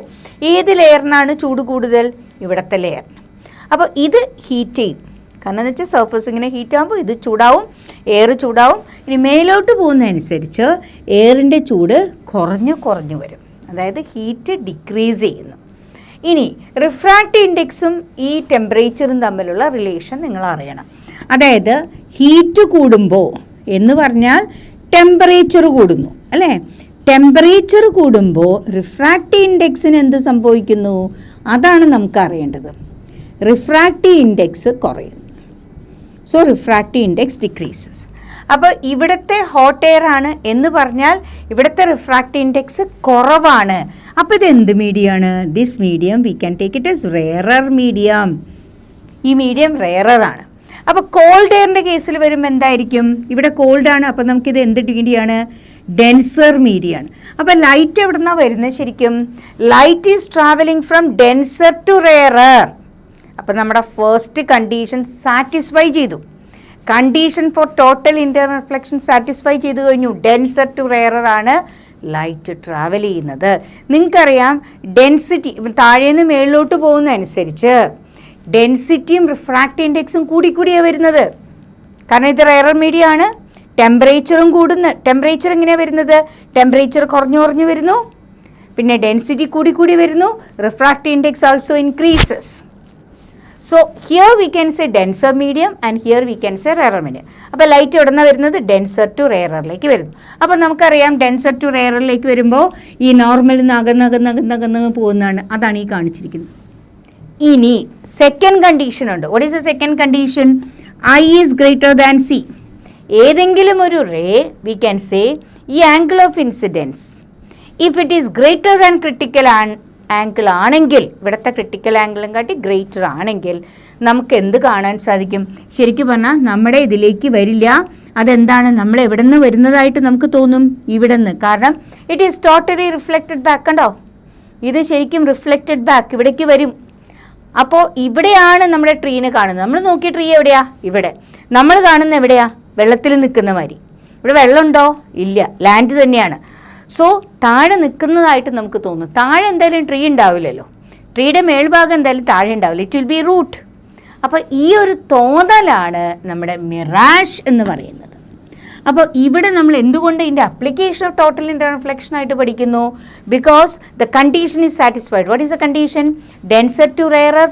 ഏത് ലെയറിനാണ് ചൂട് കൂടുതൽ? ഇവിടുത്തെ ലെയറിന്. അപ്പോൾ ഇത് ഹീറ്റ് ചെയ്യും. കാരണം എന്ന് വെച്ചാൽ സർഫസ് ഇങ്ങനെ ഹീറ്റാകുമ്പോൾ ഇത് ചൂടാവും, എയർ ചൂടാവും. ഇനി മേലോട്ട് പോകുന്നതനുസരിച്ച് എയറിൻ്റെ ചൂട് കുറഞ്ഞു വരും, അതായത് ഹീറ്റ് ഡിക്രീസ് ചെയ്യുന്നു. ഇനി റിഫ്രാക്റ്റീവ് ഇൻഡെക്സും ഈ ടെമ്പറേച്ചറും തമ്മിലുള്ള റിലേഷൻ നിങ്ങൾ അറിയണം. അതായത് ഹീറ്റ് കൂടുമ്പോൾ എന്ന് പറഞ്ഞാൽ ടെമ്പറേച്ചർ കൂടുന്നു അല്ലേ? ടെമ്പറേച്ചർ കൂടുമ്പോൾ റിഫ്രാക്റ്റീവ് ഇൻഡെക്സിന് എന്ത് സംഭവിക്കുന്നു? അതാണ് നമുക്ക് അറിയേണ്ടത്. റിഫ്രാക്റ്റീവ് ഇൻഡെക്സ് കുറയുന്നു. So refractive index decreases. അപ്പോൾ ഇവിടുത്തെ ഹോട്ട് എയർ ആണ് എന്ന് പറഞ്ഞാൽ ഇവിടുത്തെ റിഫ്രാക്റ്റീവ് ഇൻഡെക്സ് കുറവാണ്. അപ്പോൾ ഇത് എന്ത് മീഡിയമാണ്? This medium we can take it as rarer medium. ഈ മീഡിയം റെയറാണ്. അപ്പോൾ കോൾഡ് എയറിൻ്റെ കേസിൽ വരുമ്പോൾ എന്തായിരിക്കും? ഇവിടെ കോൾഡാണ്, അപ്പോൾ നമുക്കിത് എന്ത് മീഡിയമാണ്? ഡെൻസർ മീഡിയമാണ്. അപ്പോൾ ലൈറ്റ് എവിടെ നിന്നാണ് വരുന്നത്? ശരിക്കും light is travelling from denser to rarer. അപ്പോൾ നമ്മുടെ ഫസ്റ്റ് കണ്ടീഷൻ സാറ്റിസ്ഫൈ ചെയ്തു. Condition for total internal reflection satisfy ചെയ്ത് കഴിഞ്ഞു. ഡെൻസർ ടു റെയറർ ആണ് ലൈറ്റ് ട്രാവൽ ചെയ്യുന്നത്. നിങ്ങൾക്കറിയാം ഡെൻസിറ്റി താഴേന്ന് മേളിലോട്ട് പോകുന്നതനുസരിച്ച് ഡെൻസിറ്റിയും റിഫ്രാക്റ്റീവ് ഇൻഡെക്സും കൂടിയാണ് വരുന്നത്. കാരണം ഇത് റെയറർ മീഡിയ ആണ്. ടെമ്പറേച്ചറും കൂടുന്നു. ടെമ്പറേച്ചർ എങ്ങനെയാണ് വരുന്നത്? ടെമ്പറേച്ചർ കുറഞ്ഞു വരുന്നു, പിന്നെ ഡെൻസിറ്റി കൂടി വരുന്നു. Refractive index also increases. So here we can say denser medium and here we can say rarer medium. അപ്പോൾ ലൈറ്റ് എവിടെ നിന്നാണ് വരുന്നത്? ഡെൻസർ ടു റെയറിലേക്ക് വരുന്നു. അപ്പോൾ നമുക്കറിയാം ഡെൻസർ ടു റെയറിലേക്ക് വരുമ്പോൾ ഈ നോർമൽ അകന്നകന്ന് പോകുന്നതാണ്. അതാണ് ഈ കാണിച്ചിരിക്കുന്നത്. ഇനി സെക്കൻഡ് കണ്ടീഷൻ ഉണ്ട്. What is the second condition? I is greater than C. ഏതെങ്കിലും ഒരു റേ വി ക്യാൻ സേ ഈ angle of incidents if it is greater than critical angle ആണെങ്കിൽ, ഇവിടുത്തെ ക്രിട്ടിക്കൽ ആംഗിളും കാട്ടി ഗ്രേറ്റർ ആണെങ്കിൽ നമുക്ക് എന്ത് കാണാൻ സാധിക്കും? ശരിക്കും പറഞ്ഞാൽ നമ്മുടെ ഇതിലേക്ക് വരില്ല. അതെന്താണ്? നമ്മൾ എവിടെ നിന്ന് വരുന്നതായിട്ട് നമുക്ക് തോന്നും? ഇവിടെ നിന്ന്. കാരണം it is totally reflected back. കണ്ടോ, ഇത് ശരിക്കും റിഫ്ലക്റ്റഡ് ബാക്ക് ഇവിടേക്ക് വരും. അപ്പോൾ ഇവിടെയാണ് നമ്മുടെ ട്രീനെ കാണുന്നത്. നമ്മൾ നോക്കിയ ട്രീ എവിടെയാ? ഇവിടെ. നമ്മൾ കാണുന്ന എവിടെയാ? വെള്ളത്തിൽ നിൽക്കുന്ന മാതിരി. ഇവിടെ വെള്ളമുണ്ടോ? ഇല്ല, ലാൻഡ് തന്നെയാണ്. സോ താഴെ നിൽക്കുന്നതായിട്ട് നമുക്ക് തോന്നും. താഴെ എന്തായാലും ട്രീ ഉണ്ടാവില്ലല്ലോ. ട്രീയുടെ മേൽഭാഗം എന്തായാലും താഴെ ഉണ്ടാവില്ല. It will be root. അപ്പോൾ ഈ ഒരു തോന്നലാണ് നമ്മുടെ മിറാഷ് എന്ന് പറയുന്നത്. അപ്പോൾ ഇവിടെ നമ്മൾ എന്തുകൊണ്ട് ഇതിൻ്റെ application of total internal reflection ആയിട്ട് പഠിക്കുന്നു? Because the condition is satisfied. What is the condition? Denser to rarer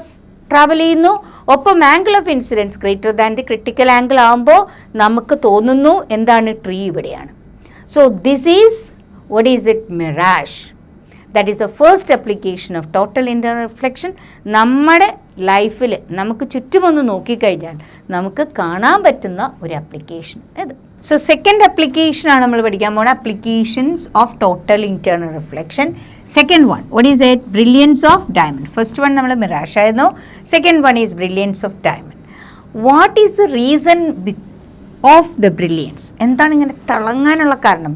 travel ചെയ്യുന്നു. ഒപ്പം angle of incidence greater than the critical angle ആകുമ്പോൾ നമുക്ക് തോന്നുന്നു എന്താണ്? ട്രീ ഇവിടെയാണ്. So this is what is it? Mirage. That is the first application of total internal reflection. നമ്മുടെ ലൈഫിൽ നമുക്ക് ചുറ്റുമൊന്ന് നോക്കിക്കഴിഞ്ഞാൽ നമുക്ക് കാണാൻ പറ്റുന്ന ഒരു ആപ്ലിക്കേഷൻ ഇത്. സോ സെക്കൻഡ് അപ്ലിക്കേഷനാണ് നമ്മൾ പഠിക്കാൻ പോകുന്നത്, applications of total internal reflection. Second one, what is it? Brilliance of diamond. First one നമ്മൾ മിറാഷ് ആയിരുന്നു, second one is brilliance of diamond. What is the reason of the brilliance? എന്താണ് ഇങ്ങനെ തിളങ്ങാനുള്ള കാരണം?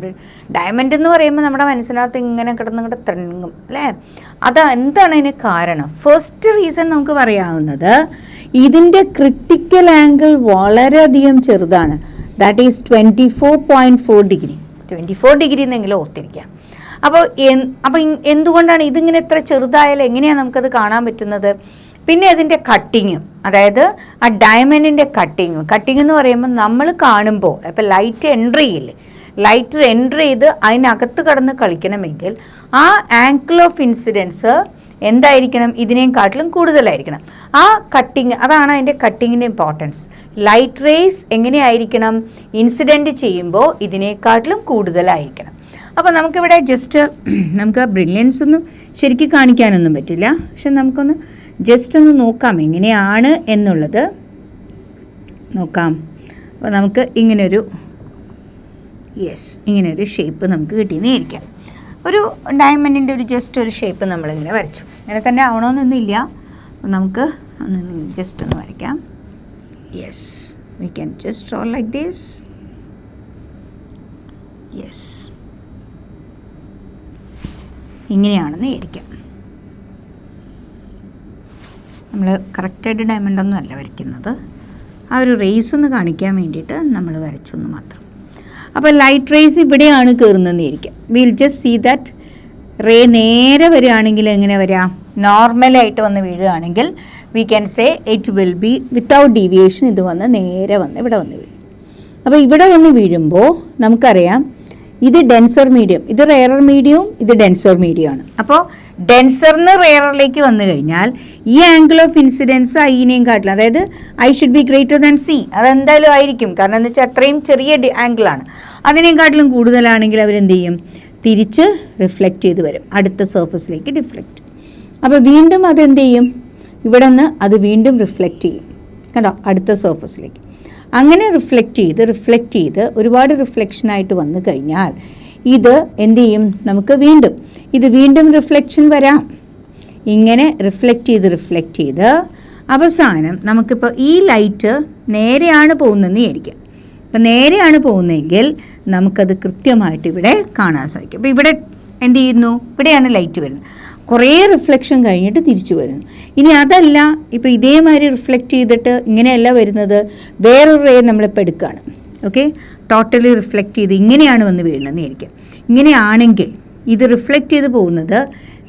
Diamond എന്ന് പറയുമ്പോൾ നമ്മുടെ മനസ്സിനകത്ത് ഇങ്ങനെ കിടന്നിങ്ങോട്ട് തിളങ്ങും അല്ലേ? അത് എന്താണ് അതിന് കാരണം? ഫസ്റ്റ് റീസൺ നമുക്ക് പറയാവുന്നത്, ഇതിൻ്റെ ക്രിട്ടിക്കൽ ആംഗിൾ വളരെയധികം ചെറുതാണ്. That is 24.4 degree. 24 ഡിഗ്രി എന്നെങ്കിലും ഓർത്തിരിക്കാം. അപ്പോൾ എന്തുകൊണ്ടാണ് ഇതിങ്ങനെ എത്ര ചെറുതായാലും എങ്ങനെയാണ് നമുക്കത് കാണാൻ പറ്റുന്നത്? പിന്നെ അതിൻ്റെ കട്ടിങ്ങും, അതായത് ആ ഡയമണ്ടിൻ്റെ കട്ടിങ് എന്ന് പറയുമ്പോൾ നമ്മൾ കാണുമ്പോൾ ഇപ്പോൾ ലൈറ്റ് എൻട്രി ചെയ്യില്ലേ, ലൈറ്റ് എൻട്രി ചെയ്ത് അതിനകത്ത് കടന്ന് കളിക്കണമെങ്കിൽ ആ ആംഗിൾ ഓഫ് ഇൻസിഡൻസ് എന്തായിരിക്കണം? ഇതിനേക്കാട്ടിലും കൂടുതലായിരിക്കണം. ആ കട്ടിങ്, അതാണ് അതിൻ്റെ കട്ടിങ്ങിൻ്റെ ഇമ്പോർട്ടൻസ്. ലൈറ്റ് റേസ് എങ്ങനെയായിരിക്കണം? ഇൻസിഡൻറ്റ് ചെയ്യുമ്പോൾ ഇതിനേക്കാട്ടിലും കൂടുതലായിരിക്കണം. അപ്പോൾ നമുക്കിവിടെ ജസ്റ്റ് നമുക്ക് ബ്രില്യൻസ് ഒന്നും ശരിക്കും കാണിക്കാനൊന്നും പറ്റില്ല, പക്ഷെ നമുക്കൊന്ന് ജസ്റ്റ് ഒന്ന് നോക്കാം എങ്ങനെയാണ് എന്നുള്ളത് നോക്കാം. അപ്പോൾ നമുക്ക് ഇങ്ങനൊരു ഇങ്ങനൊരു ഷേപ്പ് നമുക്ക് കിട്ടിയെന്നിരിക്കാം. ഒരു ഡയമണ്ടിൻ്റെ ഒരു ജസ്റ്റ് ഒരു ഷേപ്പ് നമ്മളിങ്ങനെ വരച്ചു. ഇങ്ങനെ തന്നെ ആവണമെന്നൊന്നുമില്ല, നമുക്ക് ഒന്ന് ജസ്റ്റ് ഒന്ന് വരയ്ക്കാം. We can just draw like this. ഇങ്ങനെയാണെന്ന് വിചാരിക്കാം. നമ്മൾ കറക്റ്റായിട്ട് ഡയമണ്ടൊന്നും അല്ല വരയ്ക്കുന്നത്, ആ ഒരു റേസ് ഒന്ന് കാണിക്കാൻ വേണ്ടിയിട്ട് നമ്മൾ വരച്ചൊന്ന് മാത്രം. അപ്പോൾ ലൈറ്റ് റേസ് ഇവിടെയാണ് കയറുന്നതെന്ന് ഇരിക്കാം. Will just see that ray നേരെ വരികയാണെങ്കിൽ എങ്ങനെ വരാം? നോർമലായിട്ട് വന്ന് വീഴുകയാണെങ്കിൽ we can say it will be without deviation. ഇത് വന്ന് നേരെ വന്ന് ഇവിടെ വന്ന് വീഴും. അപ്പോൾ ഇവിടെ വന്ന് വീഴുമ്പോൾ നമുക്കറിയാം ഇത് ഡെൻസർ മീഡിയം, ഇത് റെയറർ മീഡിയവും ഇത് ഡെൻസർ മീഡിയമാണ്. അപ്പോൾ ഡെൻസറിന് റെയറിലേക്ക് വന്നു കഴിഞ്ഞാൽ ഈ ആംഗിൾ ഓഫ് ഇൻസിഡൻസ് ഐനെയും കാട്ടില്ല, അതായത് I should be greater than C. അതെന്തായാലും ആയിരിക്കും, കാരണം എന്താ വെച്ചാൽ അത്രയും ചെറിയ ആംഗിളാണ്. അതിനേക്കാട്ടിലും കൂടുതലാണെങ്കിൽ അവരെന്ത് ചെയ്യും? തിരിച്ച് റിഫ്ലക്റ്റ് ചെയ്ത് വരും, അടുത്ത സർഫസിലേക്ക് ഡിഫ്ലക്റ്റ്. അപ്പോൾ വീണ്ടും അതെന്ത് ചെയ്യും? ഇവിടെ നിന്ന് അത് വീണ്ടും റിഫ്ലക്റ്റ് ചെയ്യും, കണ്ടോ, അടുത്ത സർഫസിലേക്ക്. അങ്ങനെ റിഫ്ലക്റ്റ് ചെയ്ത് ഒരുപാട് റിഫ്ലക്ഷനായിട്ട് വന്നു കഴിഞ്ഞാൽ ഇത് എന്ത് ചെയ്യും? നമുക്ക് വീണ്ടും റിഫ്ലക്ഷൻ വരാം. ഇങ്ങനെ റിഫ്ലക്റ്റ് ചെയ്ത് അവസാനം നമുക്കിപ്പോൾ ഈ ലൈറ്റ് നേരെയാണ് പോകുന്നതെന്ന് വിചാരിക്കാം. അപ്പം നേരെയാണ് പോകുന്നതെങ്കിൽ നമുക്കത് കൃത്യമായിട്ട് ഇവിടെ കാണാൻ സാധിക്കും. അപ്പോൾ ഇവിടെ എന്ത് ചെയ്യുന്നു? ഇവിടെയാണ് ലൈറ്റ് വരുന്നത്. കുറേ റിഫ്ലക്ഷൻ കഴിഞ്ഞിട്ട് തിരിച്ചു വരുന്നു. ഇനി അതല്ല, ഇപ്പോൾ ഇതേമാതിരി റിഫ്ലക്റ്റ് ചെയ്തിട്ട് ഇങ്ങനെയല്ല വരുന്നത്, വേറൊരു റേ നമ്മളിപ്പോൾ എടുക്കുകയാണ്. ഓക്കെ, ടോട്ടലി റിഫ്ലക്റ്റ് ചെയ്ത് ഇങ്ങനെയാണ് വന്ന് വീഴുന്നതെന്ന് വിചാരിക്കാം. ഇങ്ങനെയാണെങ്കിൽ ഇത് റിഫ്ലക്റ്റ് ചെയ്ത് പോകുന്നത്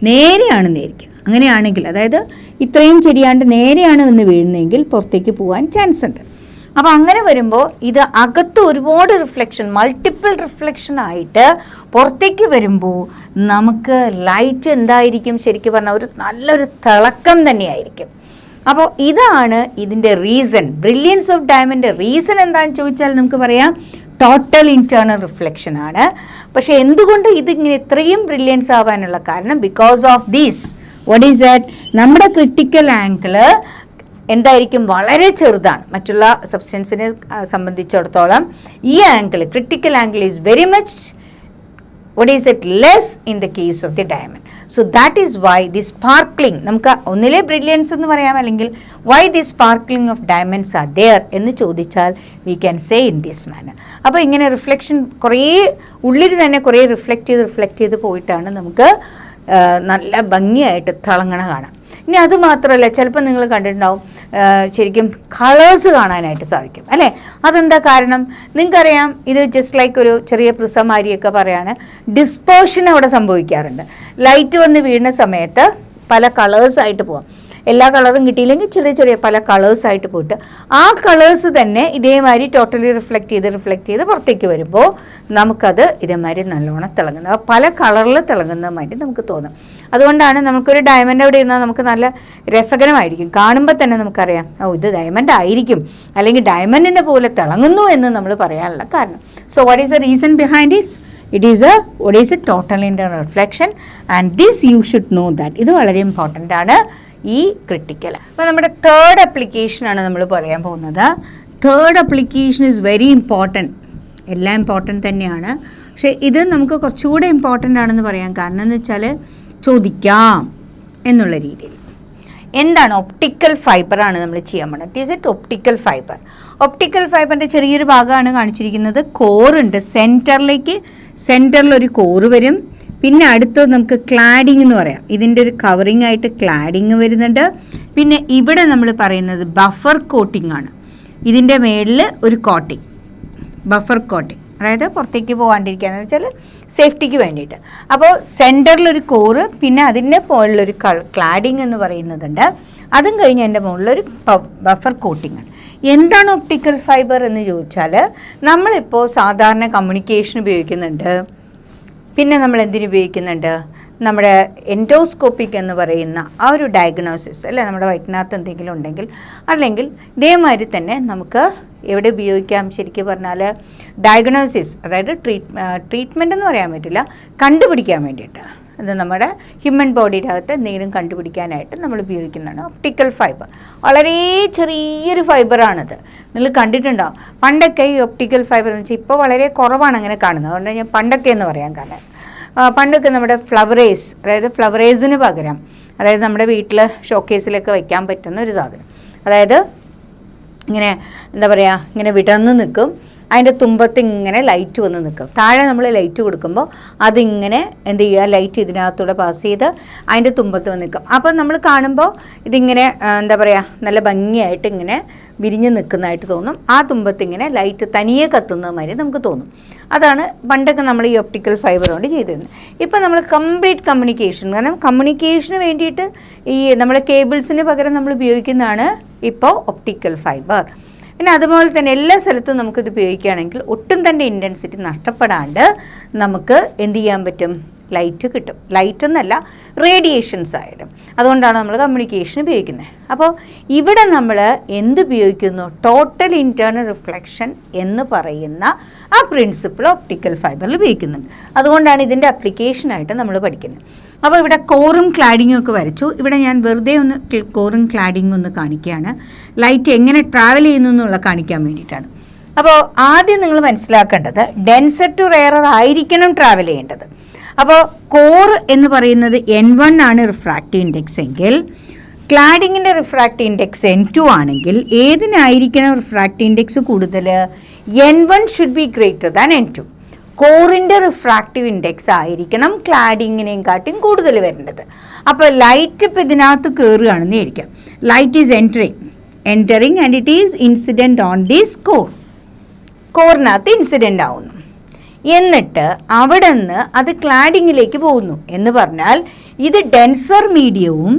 നേരെയാണെന്ന് വിചാരിക്കാം. അങ്ങനെയാണെങ്കിൽ, അതായത് ഇത്രയും ശരിയാണ്ട് നേരെയാണ് വന്ന് വീഴുന്നതെങ്കിൽ പുറത്തേക്ക് പോകാൻ ചാൻസ് ഉണ്ട്. അപ്പോൾ അങ്ങനെ വരുമ്പോൾ ഇത് അകത്ത് ഒരുപാട് റിഫ്ലക്ഷൻ, മൾട്ടിപ്പിൾ റിഫ്ലക്ഷൻ ആയിട്ട് പുറത്തേക്ക് വരുമ്പോൾ നമുക്ക് ലൈറ്റ് എന്തായിരിക്കും? ശരിക്കും പറഞ്ഞാൽ ഒരു നല്ലൊരു തിളക്കം തന്നെയായിരിക്കും. അപ്പോൾ ഇതാണ് ഇതിൻ്റെ reason. Brilliance of diamond reason എന്താണെന്ന് ചോദിച്ചാൽ നമുക്ക് പറയാം ടോട്ടൽ ഇൻറ്റേർണൽ റിഫ്ലക്ഷൻ ആണ്. പക്ഷേ എന്തുകൊണ്ട് ഇതിങ്ങനെ ഇത്രയും ബ്രില്യൻസ് ആവാനുള്ള കാരണം? Because of these. What is that? നമ്മുടെ ക്രിട്ടിക്കൽ ആംഗിള് എന്തായിരിക്കും? വളരെ ചെറുതാണ്. മറ്റുള്ള സബ്സ്റ്റൻസിനെ സംബന്ധിച്ചിടത്തോളം ഈ angle, critical angle is very much less in the case of the diamond. So that is why the sparkling, നമുക്ക് ഒന്നിലെ ബ്രില്യൻസ് എന്ന് പറയാം, അല്ലെങ്കിൽ why the sparkling of diamonds are there എന്ന് ചോദിച്ചാൽ we can say in this manner. അപ്പോൾ ഇങ്ങനെ reflection കുറേ ഉള്ളിൽ തന്നെ കുറേ റിഫ്ലക്റ്റ് ചെയ്ത് പോയിട്ടാണ് നമുക്ക് നല്ല ഭംഗിയായിട്ട് തിളങ്ങണ കാണാം. ഇനി അത് മാത്രമല്ല, ചിലപ്പോൾ നിങ്ങൾ കണ്ടിട്ടുണ്ടാവും ശരിക്കും കളേഴ്സ് കാണാനായിട്ട് സാധിക്കും അല്ലേ? അതെന്താ കാരണം? നിങ്ങൾക്കറിയാം, ഇത് ജസ്റ്റ് ലൈക്ക് ഒരു ചെറിയ പ്രിസമാരിയൊക്കെ പറയാണ്, ഡിസ്പേർഷൻ അവിടെ സംഭവിക്കാറുണ്ട്. ലൈറ്റ് വന്ന് വീഴുന്ന സമയത്ത് പല കളേഴ്സായിട്ട് പോവാം. എല്ലാ കളറും കിട്ടിയില്ലെങ്കിൽ ചെറിയ ചെറിയ പല കളേഴ്സായിട്ട് പോയിട്ട് ആ കളേഴ്സ് തന്നെ ഇതേമാതിരി ടോട്ടലി റിഫ്ലക്റ്റ് ചെയ്ത് പുറത്തേക്ക് വരുമ്പോൾ നമുക്കത് ഇതേമാതിരി നല്ലോണം തിളങ്ങുന്നത്, പല കളറിൽ തിളങ്ങുന്ന മാതിരി നമുക്ക് തോന്നും. അതുകൊണ്ടാണ് നമുക്കൊരു ഡയമണ്ട് അവിടെ ഇരുന്നാൽ നമുക്ക് നല്ല രസകരമായിരിക്കും, കാണുമ്പോൾ തന്നെ നമുക്കറിയാം ഓ ഇത് ഡയമണ്ട് ആയിരിക്കും, അല്ലെങ്കിൽ ഡയമണ്ടിനെ പോലെ തിളങ്ങുന്നു എന്ന് നമ്മൾ പറയാനുള്ള കാരണം. So what is the reason behind it? It is a total internal reflection, and this you should know that. ഇത് വളരെ ഇമ്പോർട്ടൻ്റ് ആണ് ഈ ക്രിട്ടിക്കൽ. അപ്പോൾ നമ്മുടെ തേർഡ് ആപ്ലിക്കേഷൻ ആണ് നമ്മൾ പറയാൻ പോകുന്നത്. Third application is very important. എല്ലാം ഇമ്പോർട്ടൻ്റ് തന്നെയാണ്. പക്ഷേ ഇത് നമുക്ക് കുറച്ചുകൂടെ ഇമ്പോർട്ടൻ്റ് ആണെന്ന് പറയാം. കാരണം എന്ന് വെച്ചാൽ ചോദിക്കാം എന്നുള്ള രീതിയിൽ. എന്താണ് ഒപ്റ്റിക്കൽ ഫൈബറാണ് നമ്മൾ ചെയ്യാൻ പോകുന്നത്. It is a optical fibre. Optical ഫൈബറിൻ്റെ ചെറിയൊരു ഭാഗമാണ് കാണിച്ചിരിക്കുന്നത്. കോറുണ്ട്, സെൻറ്ററിലൊരു കോറ് വരും. പിന്നെ അടുത്തത് നമുക്ക് ക്ലാഡിംഗ് എന്ന് പറയാം. ഇതിൻ്റെ ഒരു കവറിങ് ആയിട്ട് ക്ലാഡിങ് വരുന്നുണ്ട്. പിന്നെ ഇവിടെ നമ്മൾ പറയുന്നത് ബഫർ കോട്ടിംഗ് ആണ്. ഇതിൻ്റെ മേളിൽ ഒരു കോട്ടിംഗ്, ബഫർ കോട്ടിംഗ്, അതായത് പുറത്തേക്ക് പോകാണ്ടിരിക്കുക എന്ന് വെച്ചാൽ സേഫ്റ്റിക്ക് വേണ്ടിയിട്ട്. അപ്പോൾ സെൻറ്ററിലൊരു കോറ്, പിന്നെ അതിൻ്റെ മുകളിലൊരു ക്ലാഡിംഗ് എന്ന് പറയുന്നതുണ്ട്. അതും കഴിഞ്ഞ് എൻ്റെ മുകളിലൊരു ബഫർ കോട്ടിംഗ് ആണ്. എന്താണ് ഒപ്റ്റിക്കൽ ഫൈബർ എന്ന് ചോദിച്ചാൽ, നമ്മളിപ്പോൾ സാധാരണ കമ്മ്യൂണിക്കേഷൻ ഉപയോഗിക്കുന്നുണ്ട്. പിന്നെ നമ്മൾ എന്തിനുപയോഗിക്കുന്നുണ്ട്? നമ്മുടെ എൻഡോസ്കോപ്പിക് എന്ന് പറയുന്ന ആ ഒരു ഡയഗ്നോസിസ് അല്ലേ, നമ്മുടെ വയറ്റിനകത്ത് എന്തെങ്കിലും ഉണ്ടെങ്കിൽ, അല്ലെങ്കിൽ ഇതേമാതിരി തന്നെ നമുക്ക് എവിടെ ഉപയോഗിക്കാം? ശരിക്കും പറഞ്ഞാൽ ഡയഗ്നോസിസ്, അതായത് ട്രീറ്റ്മെൻ്റ് എന്ന് പറയാൻ പറ്റില്ല, കണ്ടുപിടിക്കാൻ വേണ്ടിയിട്ട്. അത് നമ്മുടെ ഹ്യൂമൻ ബോഡിയുടെ അകത്ത് എന്തെങ്കിലും കണ്ടുപിടിക്കാനായിട്ട് നമ്മൾ ഉപയോഗിക്കുന്നതാണ് ഒപ്റ്റിക്കൽ ഫൈബർ. വളരെ ചെറിയൊരു ഫൈബറാണിത്. നിങ്ങൾ കണ്ടിട്ടുണ്ടാവും. പണ്ടൊക്കെ ഈ ഒപ്റ്റിക്കൽ ഫൈബർ എന്ന് വെച്ചാൽ ഇപ്പോൾ വളരെ കുറവാണ് അങ്ങനെ കാണുന്നത്. അതുകൊണ്ട് ഞാൻ പണ്ടൊക്കെ എന്ന് പറയാൻ കാരണം, പണ്ടൊക്കെ നമ്മുടെ ഫ്ലവറേസ്, അതായത് ഫ്ലവറേസിന് പകരം, അതായത് നമ്മുടെ വീട്ടിൽ ഷോക്കേസിലൊക്കെ വയ്ക്കാൻ പറ്റുന്ന ഒരു സാധനം, അതായത് ഇങ്ങനെ എന്താ പറയുക, ഇങ്ങനെ വിടർന്ന് നിൽക്കും. അതിൻ്റെ തുമ്പത്ത് ഇങ്ങനെ ലൈറ്റ് വന്ന് നിൽക്കും. താഴെ നമ്മൾ ലൈറ്റ് കൊടുക്കുമ്പോൾ അതിങ്ങനെ എന്ത് ചെയ്യുക, ലൈറ്റ് ഇതിനകത്തൂടെ പാസ് ചെയ്ത് അതിൻ്റെ തുമ്പത്ത് വന്ന് നിൽക്കും. അപ്പോൾ നമ്മൾ കാണുമ്പോൾ ഇതിങ്ങനെ എന്താ പറയുക, നല്ല ഭംഗിയായിട്ട് ഇങ്ങനെ വിരിഞ്ഞ് നിൽക്കുന്നതായിട്ട് തോന്നും. ആ തുമ്പത്ത് ഇങ്ങനെ ലൈറ്റ് തനിയെ കത്തുന്ന മാതിരി നമുക്ക് തോന്നും. അതാണ് പണ്ടൊക്കെ നമ്മൾ ഈ ഒപ്റ്റിക്കൽ ഫൈബർ കൊണ്ട് ചെയ്തിരുന്നത്. ഇപ്പോൾ നമ്മൾ കംപ്ലീറ്റ് കമ്മ്യൂണിക്കേഷൻ, കാരണം കമ്മ്യൂണിക്കേഷന് വേണ്ടിയിട്ട് ഈ നമ്മൾ കേബിൾസിന് പകരം നമ്മൾ ഉപയോഗിക്കുന്നതാണ് ഇപ്പോൾ ഒപ്റ്റിക്കൽ ഫൈബർ. പിന്നെ അതുപോലെ തന്നെ എല്ലാ സ്ഥലത്തും നമുക്കിത് ഉപയോഗിക്കുകയാണെങ്കിൽ ഒട്ടും തന്നെ ഇൻറ്റൻസിറ്റി നഷ്ടപ്പെടാണ്ട് നമുക്ക് എന്ത് ചെയ്യാൻ പറ്റും? ലൈറ്റ് കിട്ടും. ലൈറ്റ് എന്നല്ല, റേഡിയേഷൻസ് ആയിട്ടും. അതുകൊണ്ടാണ് നമ്മൾ കമ്മ്യൂണിക്കേഷൻ ഉപയോഗിക്കുന്നത്. അപ്പോൾ ഇവിടെ നമ്മൾ എന്തുപയോഗിക്കുന്നു? ടോട്ടൽ ഇൻറ്റേർണൽ റിഫ്ലക്ഷൻ എന്ന് പറയുന്ന ആ പ്രിൻസിപ്പിൾ ഒപ്റ്റിക്കൽ ഫൈബറിൽ ഉപയോഗിക്കുന്നുണ്ട്. അതുകൊണ്ടാണ് ഇതിൻ്റെ അപ്ലിക്കേഷനായിട്ട് നമ്മൾ പഠിക്കുന്നത്. അപ്പോൾ ഇവിടെ കോറും ക്ലാഡിങ്ങും ഒക്കെ വരച്ചു. ഇവിടെ ഞാൻ വെറുതെ ഒന്ന് കോറും ക്ലാഡിങ്ങും ഒന്ന് കാണിക്കുകയാണ്. ലൈറ്റ് എങ്ങനെ ട്രാവൽ ചെയ്യുന്നു എന്നുള്ള കാണിക്കാൻ വേണ്ടിയിട്ടാണ്. അപ്പോൾ ആദ്യം നിങ്ങൾ മനസ്സിലാക്കേണ്ടത് ഡെൻസർ ടു റെയറർ ആയിരിക്കണം ട്രാവൽ ചെയ്യേണ്ടത്. അപ്പോൾ കോർ എന്ന് പറയുന്നത് N1 ആണ് റിഫ്രാക്റ്റീവ് ഇൻഡെക്സ് എങ്കിൽ, ക്ലാഡിങ്ങിൻ്റെ റിഫ്രാക്റ്റീവ് ഇൻഡെക്സ് N2 ആണെങ്കിൽ ഏതിനായിരിക്കണം റിഫ്രാക്റ്റീവ് ഇൻഡെക്സ് കൂടുതൽ? N1 should be greater than N2. കോറിൻ്റെ റിഫ്രാക്റ്റീവ് ഇൻഡെക്സ് ആയിരിക്കണം ക്ലാഡിങ്ങിനെയും കാട്ടിയും കൂടുതൽ വരേണ്ടത്. അപ്പോൾ ലൈറ്റ് ഇപ്പോൾ ഇതിനകത്ത് കയറുകയാണെന്ന് വിചാരിക്കാം. Light is entering and it is incident on this core. കോറിനകത്ത് ഇൻസിഡൻ്റ് ആവുന്നു. എന്നിട്ട് അവിടെ നിന്ന് അത് ക്ലാഡിങ്ങിലേക്ക് പോകുന്നു എന്ന് പറഞ്ഞാൽ ഇത് ഡെൻസർ മീഡിയവും,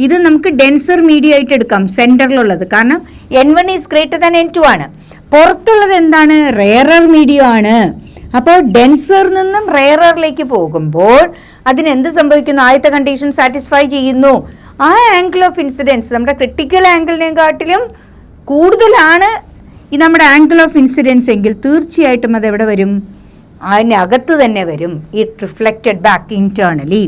ഇത് നമുക്ക് ഡെൻസർ മീഡിയ ആയിട്ട് എടുക്കാം സെൻറ്ററിലുള്ളത്. കാരണം N1 is greater than N2 ആണ്. പുറത്തുള്ളത് എന്താണ്? റെയറർ മീഡിയ ആണ്. അപ്പോൾ ഡെൻസറിൽ നിന്നും റെയറിലേക്ക് പോകുമ്പോൾ അതിനെന്ത് സംഭവിക്കുന്നു? ആദ്യത്തെ കണ്ടീഷൻ സാറ്റിസ്ഫൈ ചെയ്യുന്നു. ആ ആംഗിൾ ഓഫ് ഇൻസിഡൻസ് നമ്മുടെ ക്രിട്ടിക്കൽ ആംഗിളിനെക്കാട്ടിലും കൂടുതലാണ് ഈ നമ്മുടെ ആംഗിൾ ഓഫ് ഇൻസിഡൻസ് എങ്കിൽ തീർച്ചയായിട്ടും അതെവിടെ വരും? അതിനകത്ത് തന്നെ വരും. It reflected back internally.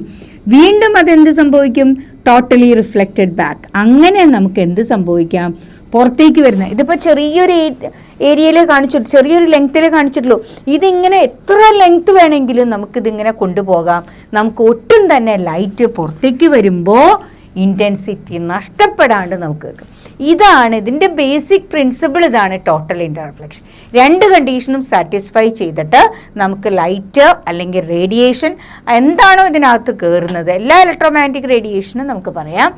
വീണ്ടും അതെന്ത് സംഭവിക്കും? Totally reflected back. അങ്ങനെ നമുക്ക് എന്ത് സംഭവിക്കാം? പുറത്തേക്ക് വരുന്നത്. ഇതിപ്പോൾ ചെറിയൊരു ഏരിയയിൽ കാണിച്ചിട്ട്, ചെറിയൊരു ലെങ്ത്തിൽ കാണിച്ചിട്ടുള്ളൂ. ഇതിങ്ങനെ എത്ര ലെങ്ത്ത് വേണമെങ്കിലും നമുക്കിതിങ്ങനെ കൊണ്ടുപോകാം. നമുക്ക് ഒട്ടും തന്നെ ലൈറ്റ് പുറത്തേക്ക് വരുമ്പോൾ ഇൻറ്റൻസിറ്റി നഷ്ടപ്പെടാണ്ട് നമുക്ക് കിട്ടും. ഇതാണ് ഇതിൻ്റെ ബേസിക് പ്രിൻസിപ്പിൾ. ഇതാണ് ടോട്ടൽ ഇൻറ്റേർണൽ റിഫ്ലക്ഷൻ. രണ്ട് കണ്ടീഷനും സാറ്റിസ്ഫൈ ചെയ്തിട്ട് നമുക്ക് ലൈറ്റ് അല്ലെങ്കിൽ റേഡിയേഷൻ എന്താണോ ഇതിനകത്ത് കയറുന്നത്, എല്ലാ ഇലക്ട്രോമാഗ്നറ്റിക് റേഡിയേഷനും നമുക്ക് പറയാം,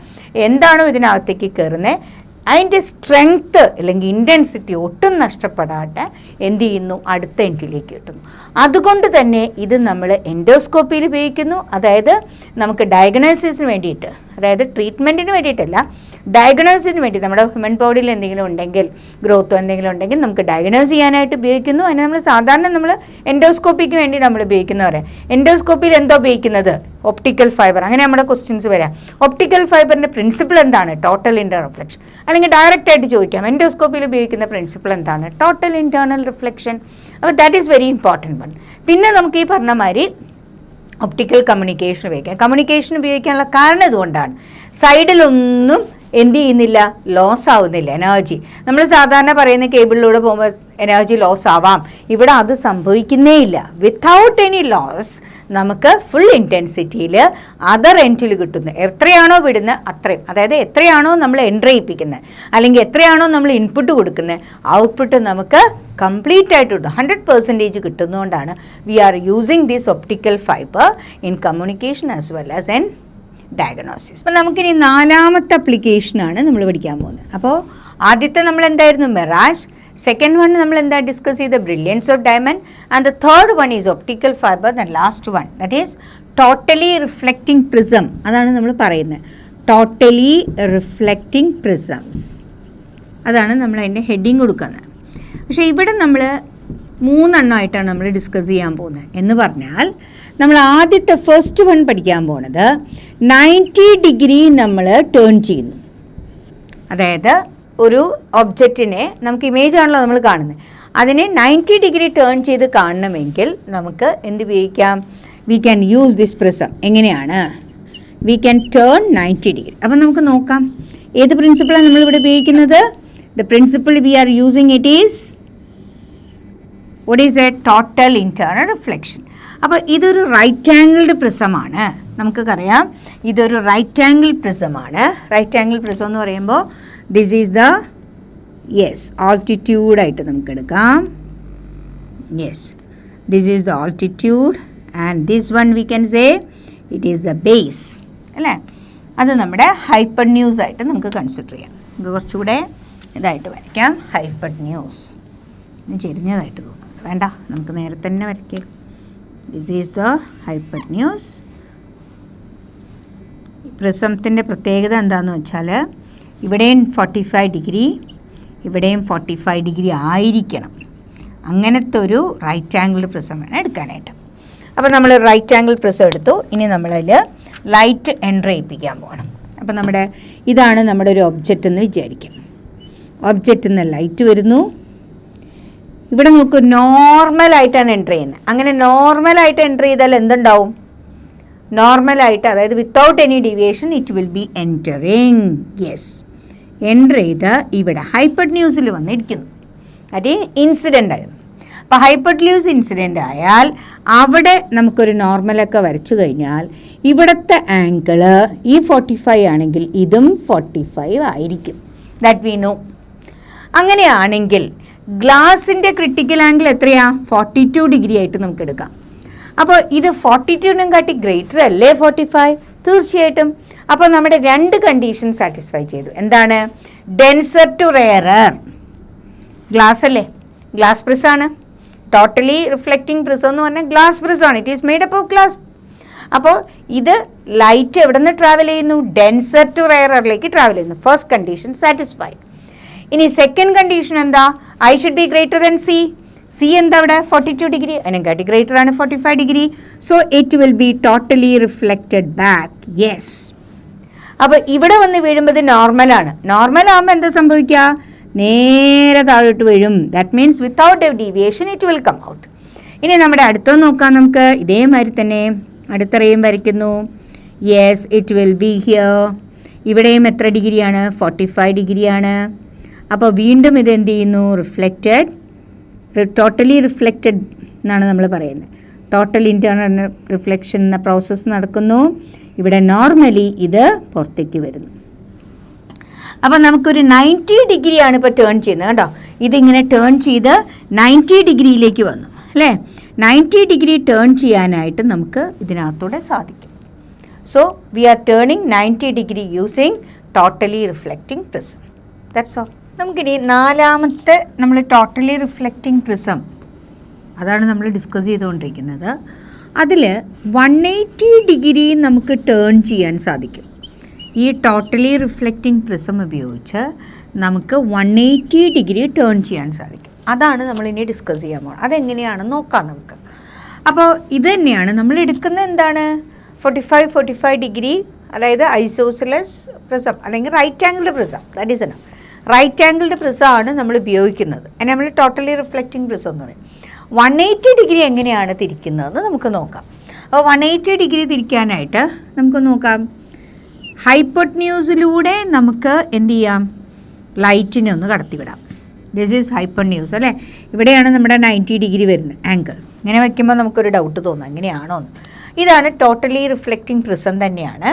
എന്താണോ ഇതിനകത്തേക്ക് കയറുന്നത് അതിൻ്റെ സ്ട്രെങ്ത്ത് അല്ലെങ്കിൽ ഇൻറ്റൻസിറ്റി ഒട്ടും നഷ്ടപ്പെടാതെ എന്ത് ചെയ്യുന്നു? അടുത്ത എൻഡിലേക്ക് കിട്ടുന്നു. അതുകൊണ്ട് തന്നെ ഇത് നമ്മൾ എൻഡോസ്കോപ്പിയിൽ ഉപയോഗിക്കുന്നു. അതായത് നമുക്ക് ഡയഗ്നോസിസിന് വേണ്ടിയിട്ട്, അതായത് ട്രീറ്റ്മെൻറ്റിന് വേണ്ടിയിട്ടല്ല, ഡയഗ്നോസിന് വേണ്ടി നമ്മുടെ ഹ്യൂമൻ ബോഡിയിൽ എന്തെങ്കിലും ഉണ്ടെങ്കിൽ, ഗ്രോത്തോ എന്തെങ്കിലും ഉണ്ടെങ്കിൽ നമുക്ക് ഡയഗ്നോസ് ചെയ്യാനായിട്ട് ഉപയോഗിക്കുന്നു. അതിന് നമ്മൾ സാധാരണ നമ്മൾ എൻഡോസ്കോപ്പിക്ക് വേണ്ടി നമ്മൾ ഉപയോഗിക്കുന്നവരെ, എൻഡോസ്കോപ്പിയിൽ എന്താ ഉപയോഗിക്കുന്നത്? Optical fibre. അങ്ങനെ നമ്മുടെ ക്വസ്റ്റ്യൻസ് വരാം. ഒപ്റ്റിക്കൽ ഫൈബറിൻ്റെ പ്രിൻസിപ്പിൾ എന്താണ്? Total internal reflection. അല്ലെങ്കിൽ ഡയറക്റ്റ് ആയിട്ട് ചോദിക്കാം, എൻഡോസ്കോപ്പിയിൽ ഉപയോഗിക്കുന്ന പ്രിൻസിപ്പിൾ എന്താണ്? Total internal reflection. അപ്പോൾ that is very important one. പിന്നെ നമുക്ക് ഈ പറഞ്ഞ മാതിരി ഒപ്റ്റിക്കൽ കമ്മ്യൂണിക്കേഷൻ ഉപയോഗിക്കാം. കമ്മ്യൂണിക്കേഷൻ ഉപയോഗിക്കാനുള്ള കാരണം ഇതുകൊണ്ടാണ്. സൈഡിലൊന്നും എന്ത് ചെയ്യുന്നില്ല, ലോസ് ആവുന്നില്ല എനർജി. നമ്മൾ സാധാരണ പറയുന്ന കേബിളിലൂടെ പോകുമ്പോൾ എനർജി ലോസ് ആവാം, ഇവിടെ അത് സംഭവിക്കുന്നേ ഇല്ല. വിത്തൗട്ട് എനി ലോസ് നമുക്ക് ഫുൾ ഇൻറ്റൻസിറ്റിയിൽ അതർ എൻഡിൽ കിട്ടുന്നത്. എത്രയാണോ വിടുന്നത് അത്രയും, അതായത് എത്രയാണോ നമ്മൾ എൻറ്റർ ചെയ്യിപ്പിക്കുന്നത് അല്ലെങ്കിൽ എത്രയാണോ നമ്മൾ ഇൻപുട്ട് കൊടുക്കുന്നത്, ഔട്ട്പുട്ട് നമുക്ക് കംപ്ലീറ്റ് ആയിട്ട് കിട്ടും, 100% കിട്ടുന്നതുകൊണ്ടാണ് we are using this optical fibre in communication as well as in diagnosis. അപ്പോൾ നമുക്കിനി 4ാമത്തെ അപ്ലിക്കേഷനാണ് നമ്മൾ പഠിക്കാൻ പോകുന്നത്. അപ്പോൾ ആദ്യത്തെ നമ്മൾ എന്തായിരുന്നു, മിറാജ്. സെക്കൻഡ് വൺ നമ്മൾ എന്താ ഡിസ്കസ് ചെയ്ത, brilliance of diamond. And the third one is optical fibre. The last one that is totally reflecting prism. അതാണ് നമ്മൾ പറയുന്നത്, ടോട്ടലി റിഫ്ലക്റ്റിംഗ് പ്രിസംസ്. അതാണ് നമ്മൾ അതിൻ്റെ ഹെഡിങ് കൊടുക്കുന്നത്. പക്ഷേ ഇവിടെ നമ്മൾ 3 എണ്ണമായിട്ടാണ് നമ്മൾ ഡിസ്കസ് ചെയ്യാൻ പോകുന്നത്. എന്ന് പറഞ്ഞാൽ നമ്മൾ ആദ്യത്തെ ഫസ്റ്റ് വൺ പഠിക്കാൻ പോണത് 90 ഡിഗ്രി നമ്മൾ ടേൺ ചെയ്യുന്നു. അതായത് ഒരു ഒബ്ജക്റ്റിനെ, നമുക്ക് ഇമേജ് ആണല്ലോ നമ്മൾ കാണുന്നത്, അതിനെ 90 ഡിഗ്രി ടേൺ ചെയ്ത് കാണണമെങ്കിൽ നമുക്ക് എന്ത് ഉപയോഗിക്കാം, we can use this prism. എങ്ങനെയാണ്, വി ക്യാൻ ടേൺ 90 ഡിഗ്രി. അപ്പം നമുക്ക് നോക്കാം ഏത് പ്രിൻസിപ്പിളാണ് നമ്മളിവിടെ ഉപയോഗിക്കുന്നത്. The principle we are using it is what is a total internal reflection. അപ്പോൾ ഇതൊരു റൈറ്റ് ആംഗിൾഡ് പ്രിസമാണ്. നമുക്കറിയാം ഇതൊരു റൈറ്റ് ആംഗിൾ പ്രിസമാണ്. റൈറ്റ് ആംഗിൾ പ്രിസം എന്ന് പറയുമ്പോൾ ദിസ് ഈസ് ദ ആൾട്ടിറ്റ്യൂഡായിട്ട് നമുക്ക് എടുക്കാം. This is the altitude and this one we can say it is the base അല്ലേ. അത് നമ്മുടെ ഹൈപ്പർന്യൂസ് ആയിട്ട് നമുക്ക് കൺസിഡർ ചെയ്യാം. ഇത് കുറച്ചുകൂടെ ഇതായിട്ട് വരയ്ക്കാം, ഹൈപ്പർന്യൂസ്. ചെരിഞ്ഞതായിട്ട് തോന്നും, വേണ്ട, നമുക്ക് നേരെ തന്നെ വരയ്ക്കാം. This is the hypotenuse. പ്രിസത്തിൻ്റെ പ്രത്യേകത എന്താണെന്ന് വെച്ചാൽ ഇവിടെയും 45 ഡിഗ്രി, ഇവിടെയും 45 ഡിഗ്രി ആയിരിക്കണം. അങ്ങനത്തെ ഒരു റൈറ്റ് ആംഗിൾ പ്രിസം വേണം എടുക്കാനായിട്ട്. അപ്പോൾ നമ്മൾ റൈറ്റ് ആംഗിൾ പ്രിസം എടുത്തു. ഇനി നമ്മളതിൽ ലൈറ്റ് എൻ്റർ ചെയ്യിപ്പിക്കാൻ പോകണം. അപ്പോൾ ഇതാണ് നമ്മുടെ ഒരു ഒബ്ജക്റ്റ് എന്ന് വിചാരിക്കും. ഒബ്ജക്റ്റിൽ നിന്ന് ലൈറ്റ് വരുന്നു. ഇവിടെ നമുക്ക് നോർമലായിട്ടാണ് എൻ്റർ ചെയ്യുന്നത്. അങ്ങനെ നോർമലായിട്ട് എൻ്റർ ചെയ്താൽ എന്തുണ്ടാവും, നോർമലായിട്ട്, അതായത് without any deviation it will B entering. Enter ചെയ്ത് ഇവിടെ ഹൈപ്പർന്യൂസിൽ വന്നിരിക്കുന്നു. അത് ഇൻസിഡൻ്റ് ആയിരുന്നു. അപ്പോൾ ഹൈപ്പർന്യൂസ് ഇൻസിഡൻ്റ് ആയാൽ അവിടെ നമുക്കൊരു നോർമലൊക്കെ വരച്ചു കഴിഞ്ഞാൽ ഇവിടുത്തെ ആംഗിള് ഈ 45 ആണെങ്കിൽ ഇതും 45 ആയിരിക്കും. That we know. അങ്ങനെയാണെങ്കിൽ ഗ്ലാസിൻ്റെ ക്രിട്ടിക്കൽ ആംഗിൾ എത്രയാ, 42 ഡിഗ്രി ആയിട്ട് നമുക്ക് എടുക്കാം. അപ്പോൾ ഇത് 42നും കാട്ടി ഗ്രേറ്റർ അല്ലേ 45? തീർച്ചയായിട്ടും. അപ്പോൾ നമ്മുടെ 2 കണ്ടീഷൻ സാറ്റിസ്ഫൈ ചെയ്തു. എന്താണ്, ഡെൻസർ ടു റെയറർ. ഗ്ലാസ് അല്ലേ, ഗ്ലാസ് പ്രിസാണ്. ടോട്ടലി റിഫ്ലക്റ്റിംഗ് പ്രിസം എന്ന് പറഞ്ഞാൽ ഗ്ലാസ് പ്രിസാണ്. It is made up of glass. അപ്പോൾ ഇത് ലൈറ്റ് എവിടെ നിന്ന് ട്രാവൽ ചെയ്യുന്നു, ഡെൻസർ ടു റെയറിലേക്ക് ട്രാവൽ ചെയ്യുന്നു. First condition satisfied. ഇനി സെക്കൻഡ് കണ്ടീഷൻ എന്താ, I should be greater than C. C എന്താ അവിടെ, 42 ഡിഗ്രി, അതിനെക്കാട്ടി ഗ്രേറ്റർ ആണ് 45 degree. So it will be totally reflected back. അപ്പോൾ ഇവിടെ വന്ന് വീഴുമ്പോൾ നോർമലാണ്. നോർമൽ ആകുമ്പോൾ എന്താ സംഭവിക്കുക, നേരെ താഴോട്ട് വീഴും. That means without a deviation it will come out. ഇനി നമ്മുടെ അടുത്ത നോക്കാം. നമുക്ക് ഇതേമാതിരി തന്നെ അടുത്തറയും വരയ്ക്കുന്നു. It will be here. ഇവിടെയും എത്ര ഡിഗ്രിയാണ്, 45 ഡിഗ്രിയാണ്. അപ്പോൾ വീണ്ടും ഇത് എന്ത് ചെയ്യുന്നു, റിഫ്ലക്റ്റഡ്, ടോട്ടലി റിഫ്ലക്റ്റഡ് എന്നാണ് നമ്മൾ പറയുന്നത്. ടോട്ടൽ ഇൻറ്റേർണൽ റിഫ്ലക്ഷൻ എന്ന പ്രോസസ്സ് നടക്കുന്നു. ഇവിടെ നോർമലി ഇത് പുറത്തേക്ക് വരുന്നു. അപ്പോൾ നമുക്കൊരു 90 ഡിഗ്രിയാണ് ഇപ്പോൾ ടേൺ ചെയ്യുന്നത് കേട്ടോ. ഇതിങ്ങനെ ടേൺ ചെയ്ത് 90 ഡിഗ്രിയിലേക്ക് വന്നു അല്ലേ. 90 ഡിഗ്രി ടേൺ ചെയ്യാനായിട്ട് നമുക്ക് ഇതിനകത്തൂടെ സാധിക്കും. So we are turning 90 degree using totally reflecting prism. That's all. നമുക്കിനി 4ാമത്തെ നമ്മൾ ടോട്ടലി റിഫ്ലക്റ്റിംഗ് പ്രിസം, അതാണ് നമ്മൾ ഡിസ്കസ് ചെയ്തുകൊണ്ടിരിക്കുന്നത്. അതിൽ 180 ഡിഗ്രി നമുക്ക് ടേൺ ചെയ്യാൻ സാധിക്കും. ഈ ടോട്ടലി റിഫ്ലക്റ്റിംഗ് പ്രിസം ഉപയോഗിച്ച് നമുക്ക് 180 ഡിഗ്രി ടേൺ ചെയ്യാൻ സാധിക്കും. അതാണ് നമ്മളിനി ഡിസ്കസ് ചെയ്യാൻ പോകുന്നത്. അതെങ്ങനെയാണെന്ന് നോക്കാം നമുക്ക്. അപ്പോൾ ഇത് തന്നെയാണ് നമ്മൾ എടുക്കുന്നത്. എന്താണ്, 45 ഡിഗ്രി, അതായത് ഐസോസിലസ് പ്രിസം അല്ലെങ്കിൽ right angled prism. That is enough. Right angled പ്രിസമാണ് നമ്മൾ ഉപയോഗിക്കുന്നത്. അതിന് നമ്മൾ ടോട്ടലി റിഫ്ലക്റ്റിംഗ് പ്രിസം എന്ന് പറയും. 180 ഡിഗ്രി എങ്ങനെയാണ് തിരിക്കുന്നതെന്ന് നമുക്ക് നോക്കാം. അപ്പോൾ 180 ഡിഗ്രി തിരിക്കാനായിട്ട് നമുക്ക് നോക്കാം. ഹൈപ്പോട്ന്യൂസിലൂടെ നമുക്ക് എന്ത് ചെയ്യാം, ലൈറ്റിനെ ഒന്ന് കടത്തിവിടാം. ദിസ് ഈസ് ഹൈപ്പോട്ന്യൂസ് അല്ലേ. ഇവിടെയാണ് നമ്മുടെ 90 ഡിഗ്രി വരുന്നത് ആംഗിൾ. ഇങ്ങനെ വയ്ക്കുമ്പോൾ നമുക്കൊരു ഡൗട്ട് തോന്നും എങ്ങനെയാണോ എന്ന്. ഇതാണ് ടോട്ടലി റിഫ്ലക്റ്റിംഗ് പ്രിസം തന്നെയാണ്.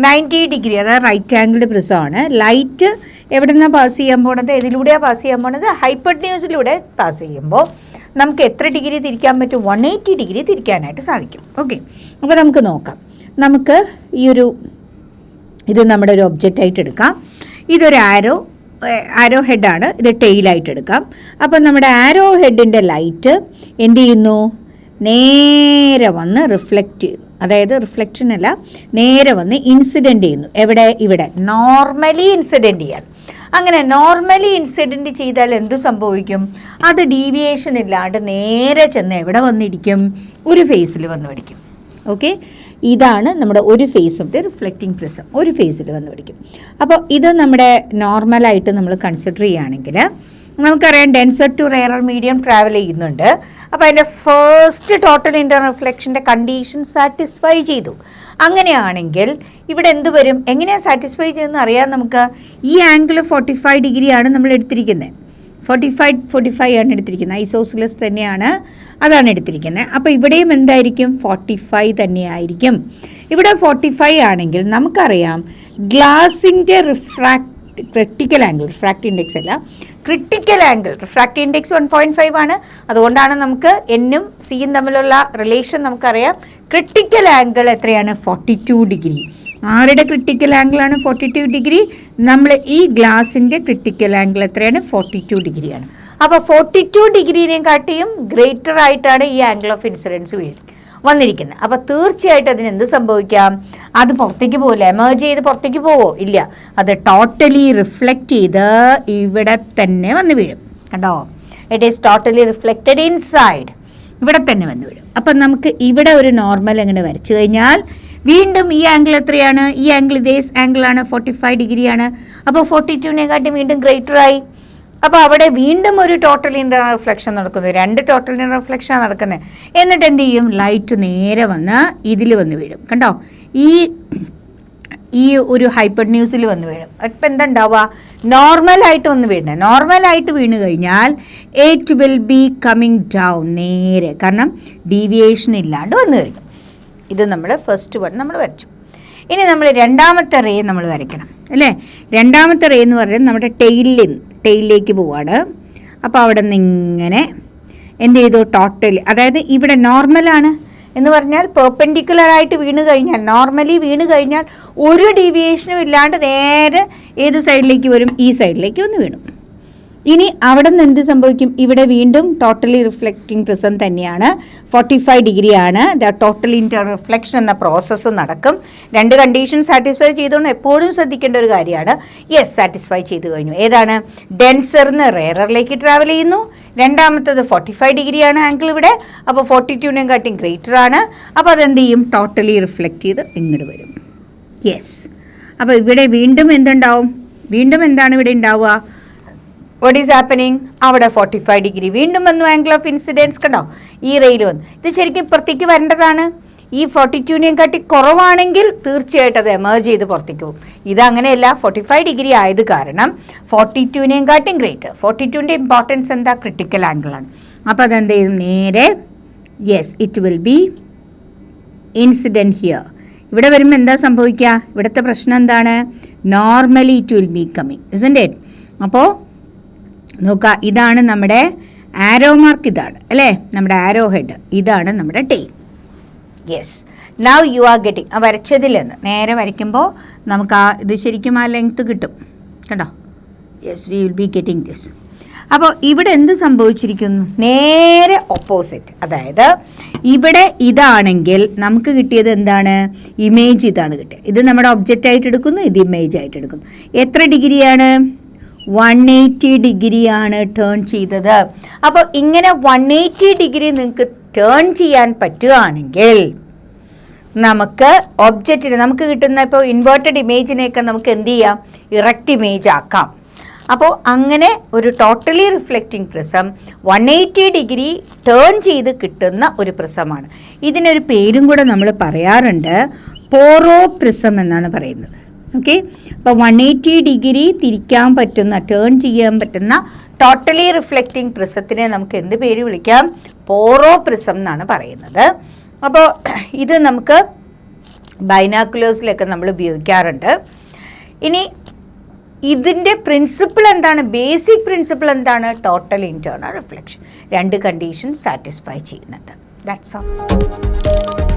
90 ഡിഗ്രി, അതായത് റൈറ്റ് ആംഗിൾഡ് പ്രിസമാണ്. ലൈറ്റ് എവിടെ നിന്നാണ് പാസ് ചെയ്യാൻ പോണത്, ഇതിലൂടെയാണ് പാസ് ചെയ്യാൻ പോണത്, ഹൈപ്പോട്ന്യൂസിലൂടെ പാസ് ചെയ്യുമ്പോൾ നമുക്ക് എത്ര ഡിഗ്രി തിരിക്കാൻ പറ്റും, 180 ഡിഗ്രി തിരിക്കാനായിട്ട് സാധിക്കും. ഓക്കെ, അപ്പോൾ നമുക്ക് നോക്കാം. നമുക്ക് ഇത് നമ്മുടെ ഒരു ഒബ്ജക്റ്റ് ആയിട്ട് എടുക്കാം. ഇതൊരു ആരോ ഹെഡാണ്, ഇത് ടെയിലായിട്ട് എടുക്കാം. അപ്പം നമ്മുടെ ആരോ ഹെഡിൻ്റെ ലൈറ്റ് എന്ത് ചെയ്യുന്നു, നേരെ വന്ന് റിഫ്ലക്റ്റ് ചെയ്യുന്നു. അതായത് റിഫ്ലക്ഷൻ അല്ല, നേരെ വന്ന് ഇൻസിഡൻറ്റ് ചെയ്യുന്നു. എവിടെ, ഇവിടെ നോർമലി ഇൻസിഡൻറ്റ് ചെയ്യണം. അങ്ങനെ നോർമലി ഇൻസിഡൻറ്റ് ചെയ്താൽ എന്തു സംഭവിക്കും, അത് ഡീവിയേഷൻ ഇല്ലാണ്ട് നേരെ ചെന്ന് എവിടെ വന്നിടിക്കും, ഒരു ഫേസിൽ വന്ന് പിടിക്കും. ഓക്കെ, ഇതാണ് നമ്മുടെ ഒരു face of the reflecting prism, ഒരു ഫേസിൽ വന്ന് പിടിക്കും. അപ്പോൾ ഇത് നമ്മുടെ നോർമലായിട്ട് നമ്മൾ കൺസിഡർ ചെയ്യുകയാണെങ്കിൽ നമുക്കറിയാം denser to rarer medium travel ചെയ്യുന്നുണ്ട്. അപ്പോൾ അതിൻ്റെ ഫസ്റ്റ് ടോട്ടൽ ഇൻ്റർ റിഫ്ലക്ഷൻ്റെ കണ്ടീഷൻ സാറ്റിസ്ഫൈ ചെയ്തു. അങ്ങനെയാണെങ്കിൽ ഇവിടെ എന്ത് വരും, എങ്ങനെയാണ് സാറ്റിസ്ഫൈ ചെയ്തെന്ന് അറിയാം നമുക്ക്. ഈ ആംഗിൾ 45 ഡിഗ്രിയാണ് നമ്മൾ എടുത്തിരിക്കുന്നത്. 45 ആണ് എടുത്തിരിക്കുന്നത്. ഐസോസിലസ് തന്നെയാണ്, അതാണ് എടുത്തിരിക്കുന്നത്. അപ്പോൾ ഇവിടെയും എന്തായിരിക്കും, 45 തന്നെയായിരിക്കും. ഇവിടെ 45 ആണെങ്കിൽ നമുക്കറിയാം ഗ്ലാസിൻ്റെ ക്രിട്ടിക്കൽ ആംഗിൾ, റിഫ്രാക്റ്റ് ഇൻഡെക്സ് അല്ല, ക്രിട്ടിക്കൽ ആംഗിൾ, റിഫ്രാക്റ്റ് ഇൻഡെക്സ് 1.5 ആണ്. അതുകൊണ്ടാണ് നമുക്ക് എന്നും സിയും തമ്മിലുള്ള റിലേഷൻ നമുക്കറിയാം. ക്രിട്ടിക്കൽ ആംഗിൾ എത്രയാണ്, 42 ഡിഗ്രി. ആരുടെ ക്രിട്ടിക്കൽ ആംഗിളാണ് 42 ഡിഗ്രി, നമ്മൾ ഈ ഗ്ലാസിൻ്റെ ക്രിട്ടിക്കൽ ആംഗിൾ എത്രയാണ്, 42 ഡിഗ്രിയാണ്. അപ്പോൾ 42 ഡിഗ്രീനെയും കാട്ടിയും ഗ്രേറ്റർ ആയിട്ടാണ് ഈ ആംഗിൾ ഓഫ് ഇൻസിഡൻസ് വന്നിരിക്കുന്നത്. അപ്പോൾ തീർച്ചയായിട്ടും അതിന് എന്ത് സംഭവിക്കാം, അത് പുറത്തേക്ക് പോകില്ല, എമേർജ് ചെയ്ത് പുറത്തേക്ക് പോവോ, ഇല്ല, അത് ടോട്ടലി റിഫ്ലക്റ്റ് ചെയ്ത് ഇവിടെ തന്നെ വന്ന് വീഴും. കണ്ടോ, it is totally reflected inside, ഇവിടെ തന്നെ വന്ന് വീഴും. അപ്പം നമുക്ക് ഇവിടെ ഒരു നോർമൽ അങ്ങനെ വരച്ചു കഴിഞ്ഞാൽ വീണ്ടും ഈ ആംഗിൾ എത്രയാണ്, ഈ ആംഗിൾ ഇതേ ആംഗിളാണ്, 45 ഡിഗ്രിയാണ്. അപ്പോൾ 42-നെക്കാട്ടി വീണ്ടും ഗ്രേറ്ററായി. അപ്പോൾ അവിടെ വീണ്ടും ഒരു ടോട്ടൽ ഇൻ്റർ റിഫ്ലക്ഷൻ നടക്കുന്നു, 2 ടോട്ടൽ ഇൻ്റർ റിഫ്ലക്ഷനാണ് നടക്കുന്നത്. എന്നിട്ട് എന്ത് ചെയ്യും, ലൈറ്റ് നേരെ വന്ന് ഇതിൽ വന്ന് വീഴും. കണ്ടോ, ഈ ഒരു ഹൈപ്പോട്ന്യൂസിൽ വന്ന് വീഴും. അപ്പം എന്താ ഉണ്ടാവുക, നോർമലായിട്ട് വന്ന് വീഴണേ. നോർമലായിട്ട് വീണ് കഴിഞ്ഞാൽ it will be coming down നേരെ, കാരണം ഡീവിയേഷൻ ഇല്ലാണ്ട് വന്നു കഴിഞ്ഞു. ഇത് നമ്മൾ ഫസ്റ്റ് വൺ നമ്മൾ വരച്ചു. ഇനി നമ്മൾ രണ്ടാമത്തെ റേ നമ്മൾ വരയ്ക്കണം അല്ലേ. രണ്ടാമത്തെ റേ എന്ന് പറയുന്നത് നമ്മുടെ ടെയിലിലേക്ക് പോവാണ്. അപ്പോൾ അവിടെ നിന്ന് ഇങ്ങനെ എന്ത് ചെയ്തു, ടോട്ടൽ, അതായത് ഇവിടെ നോർമലാണ് എന്ന് പറഞ്ഞാൽ പെർപെൻഡിക്കുലറായിട്ട് വീണ് കഴിഞ്ഞാൽ, നോർമലി വീണ് കഴിഞ്ഞാൽ ഒരു ഡീവിയേഷനും ഇല്ലാണ്ട് നേരെ ഏത് സൈഡിലേക്ക് വരും, ഈ സൈഡിലേക്ക് വന്ന് വീണു. ഇനി അവിടെ നിന്ന് എന്ത് സംഭവിക്കും, ഇവിടെ വീണ്ടും ടോട്ടലി റിഫ്ലക്റ്റിംഗ് പ്രിസം തന്നെയാണ്, 45 ഡിഗ്രിയാണ്. ടോട്ടൽ ഇൻ്റർ റിഫ്ലക്ഷൻ എന്ന പ്രോസസ്സ് നടക്കും. 2 കണ്ടീഷൻ സാറ്റിസ്ഫൈ ചെയ്തുകൊണ്ട് എപ്പോഴും ശ്രദ്ധിക്കേണ്ട ഒരു കാര്യമാണ്. യെസ്, സാറ്റിസ്ഫൈ ചെയ്ത് കഴിഞ്ഞു. ഏതാണ്, ഡെൻസറിന്ന് റെയറിലേക്ക് ട്രാവൽ ചെയ്യുന്നു. രണ്ടാമത്തത് 45 ഡിഗ്രിയാണ് ആംഗിൾ ഇവിടെ. അപ്പോൾ 42-നെക്കാട്ടും ഗ്രേറ്റർ ആണ്. അപ്പോൾ അതെന്ത് ചെയ്യും, ടോട്ടലി റിഫ്ലക്റ്റ് ചെയ്ത് ഇങ്ങോട്ട് വരും. യെസ്, അപ്പോൾ ഇവിടെ വീണ്ടും എന്തുണ്ടാവും, വീണ്ടും എന്താണ് ഇവിടെ ഉണ്ടാവുക, വാട്ട് ഈസ് ഹാപ്പനിങ്, അവിടെ 45 ഡിഗ്രി വീണ്ടും വന്നു ആംഗിൾ ഓഫ് ഇൻസിഡൻസ്. കണ്ടോ, ഈ റെയിൽ വന്നു. ഇത് ശരിക്കും പുറത്തേക്ക് വരേണ്ടതാണ്. ഈ 42-നെക്കാട്ടി കുറവാണെങ്കിൽ തീർച്ചയായിട്ടും അത് എമേർജ് ചെയ്ത് പുറത്തേക്ക് പോകും. ഇതങ്ങനെയല്ല, 45 ഡിഗ്രി ആയത് കാരണം 42-നെക്കാട്ടും ഗ്രേറ്റർ. 42-ൻ്റെ ഇമ്പോർട്ടൻസ് എന്താ, ക്രിട്ടിക്കൽ ആംഗിളാണ്. അപ്പോൾ അതെന്ത് ചെയ്യും, നേരെ yes, it will be incident here. ഇവിടെ വരുമ്പോൾ എന്താ സംഭവിക്കുക, ഇവിടുത്തെ പ്രശ്നം എന്താണ്, normally it will be coming, isn't it. അപ്പോൾ നോക്കുക, ഇതാണ് നമ്മുടെ ആരോ മാർക്ക്, ഇതാണ് അല്ലേ നമ്മുടെ ആരോ ഹെഡ്, ഇതാണ് നമ്മുടെ tail. Yes, now you are getting. ആ വരച്ചതിൽ നിന്ന് നേരെ വരയ്ക്കുമ്പോൾ നമുക്ക് ഇത് ശരിക്കും ആ ലെങ്ത്ത് കിട്ടും. കണ്ടോ, yes, we will be getting this. അപ്പോൾ ഇവിടെ എന്ത് സംഭവിച്ചിരിക്കുന്നു, നേരെ ഓപ്പോസിറ്റ്. അതായത് ഇവിടെ ഇതാണെങ്കിൽ നമുക്ക് കിട്ടിയത് എന്താണ്, ഇമേജ് ഇതാണ് കിട്ടിയത്. ഇത് നമ്മുടെ ഒബ്ജക്റ്റ് ആയിട്ട് എടുക്കുന്നു, ഇത് ഇമേജ് ആയിട്ട് എടുക്കുന്നു. എത്ര ഡിഗ്രിയാണ്, 180 ഡിഗ്രിയാണ് ടേൺ ചെയ്തത്. അപ്പോൾ ഇങ്ങനെ 180 ഡിഗ്രി നിങ്ങൾക്ക് ടേൺ ചെയ്യാൻ പറ്റുകയാണെങ്കിൽ നമുക്ക് ഒബ്ജക്റ്റിന് നമുക്ക് കിട്ടുന്ന ഇപ്പോൾ ഇൻവേർട്ടഡ് ഇമേജിനെയൊക്കെ നമുക്ക് എന്ത് ചെയ്യാം, ഇറക്റ്റ് ഇമേജ് ആക്കാം. അപ്പോൾ അങ്ങനെ ഒരു totally reflecting prism 180 degree turn ചെയ്ത് കിട്ടുന്ന ഒരു പ്രിസമാണ്. ഇതിനൊരു പേരും കൂടെ നമ്മൾ പറയാറുണ്ട്, പോറോ പ്രിസം എന്നാണ് പറയുന്നത്. ഓക്കെ, അപ്പോൾ 180 ഡിഗ്രി തിരിക്കാൻ പറ്റുന്ന, ടേൺ ചെയ്യാൻ പറ്റുന്ന ടോട്ടലി റിഫ്ലക്റ്റിംഗ് പ്രിസത്തിനെ നമുക്ക് എന്ത് പേര് വിളിക്കാം? പോറോ പ്രിസം എന്നാണ് പറയുന്നത്. അപ്പോൾ ഇത് നമുക്ക് ബൈനാക്കുലേഴ്സിലൊക്കെ നമ്മൾ ഉപയോഗിക്കാറുണ്ട്. ഇനി ഇതിൻ്റെ പ്രിൻസിപ്പിൾ എന്താണ്? ബേസിക് പ്രിൻസിപ്പിൾ എന്താണ്? Total internal reflection. 2 condition satisfy ചെയ്യുന്നുണ്ട്. That's all.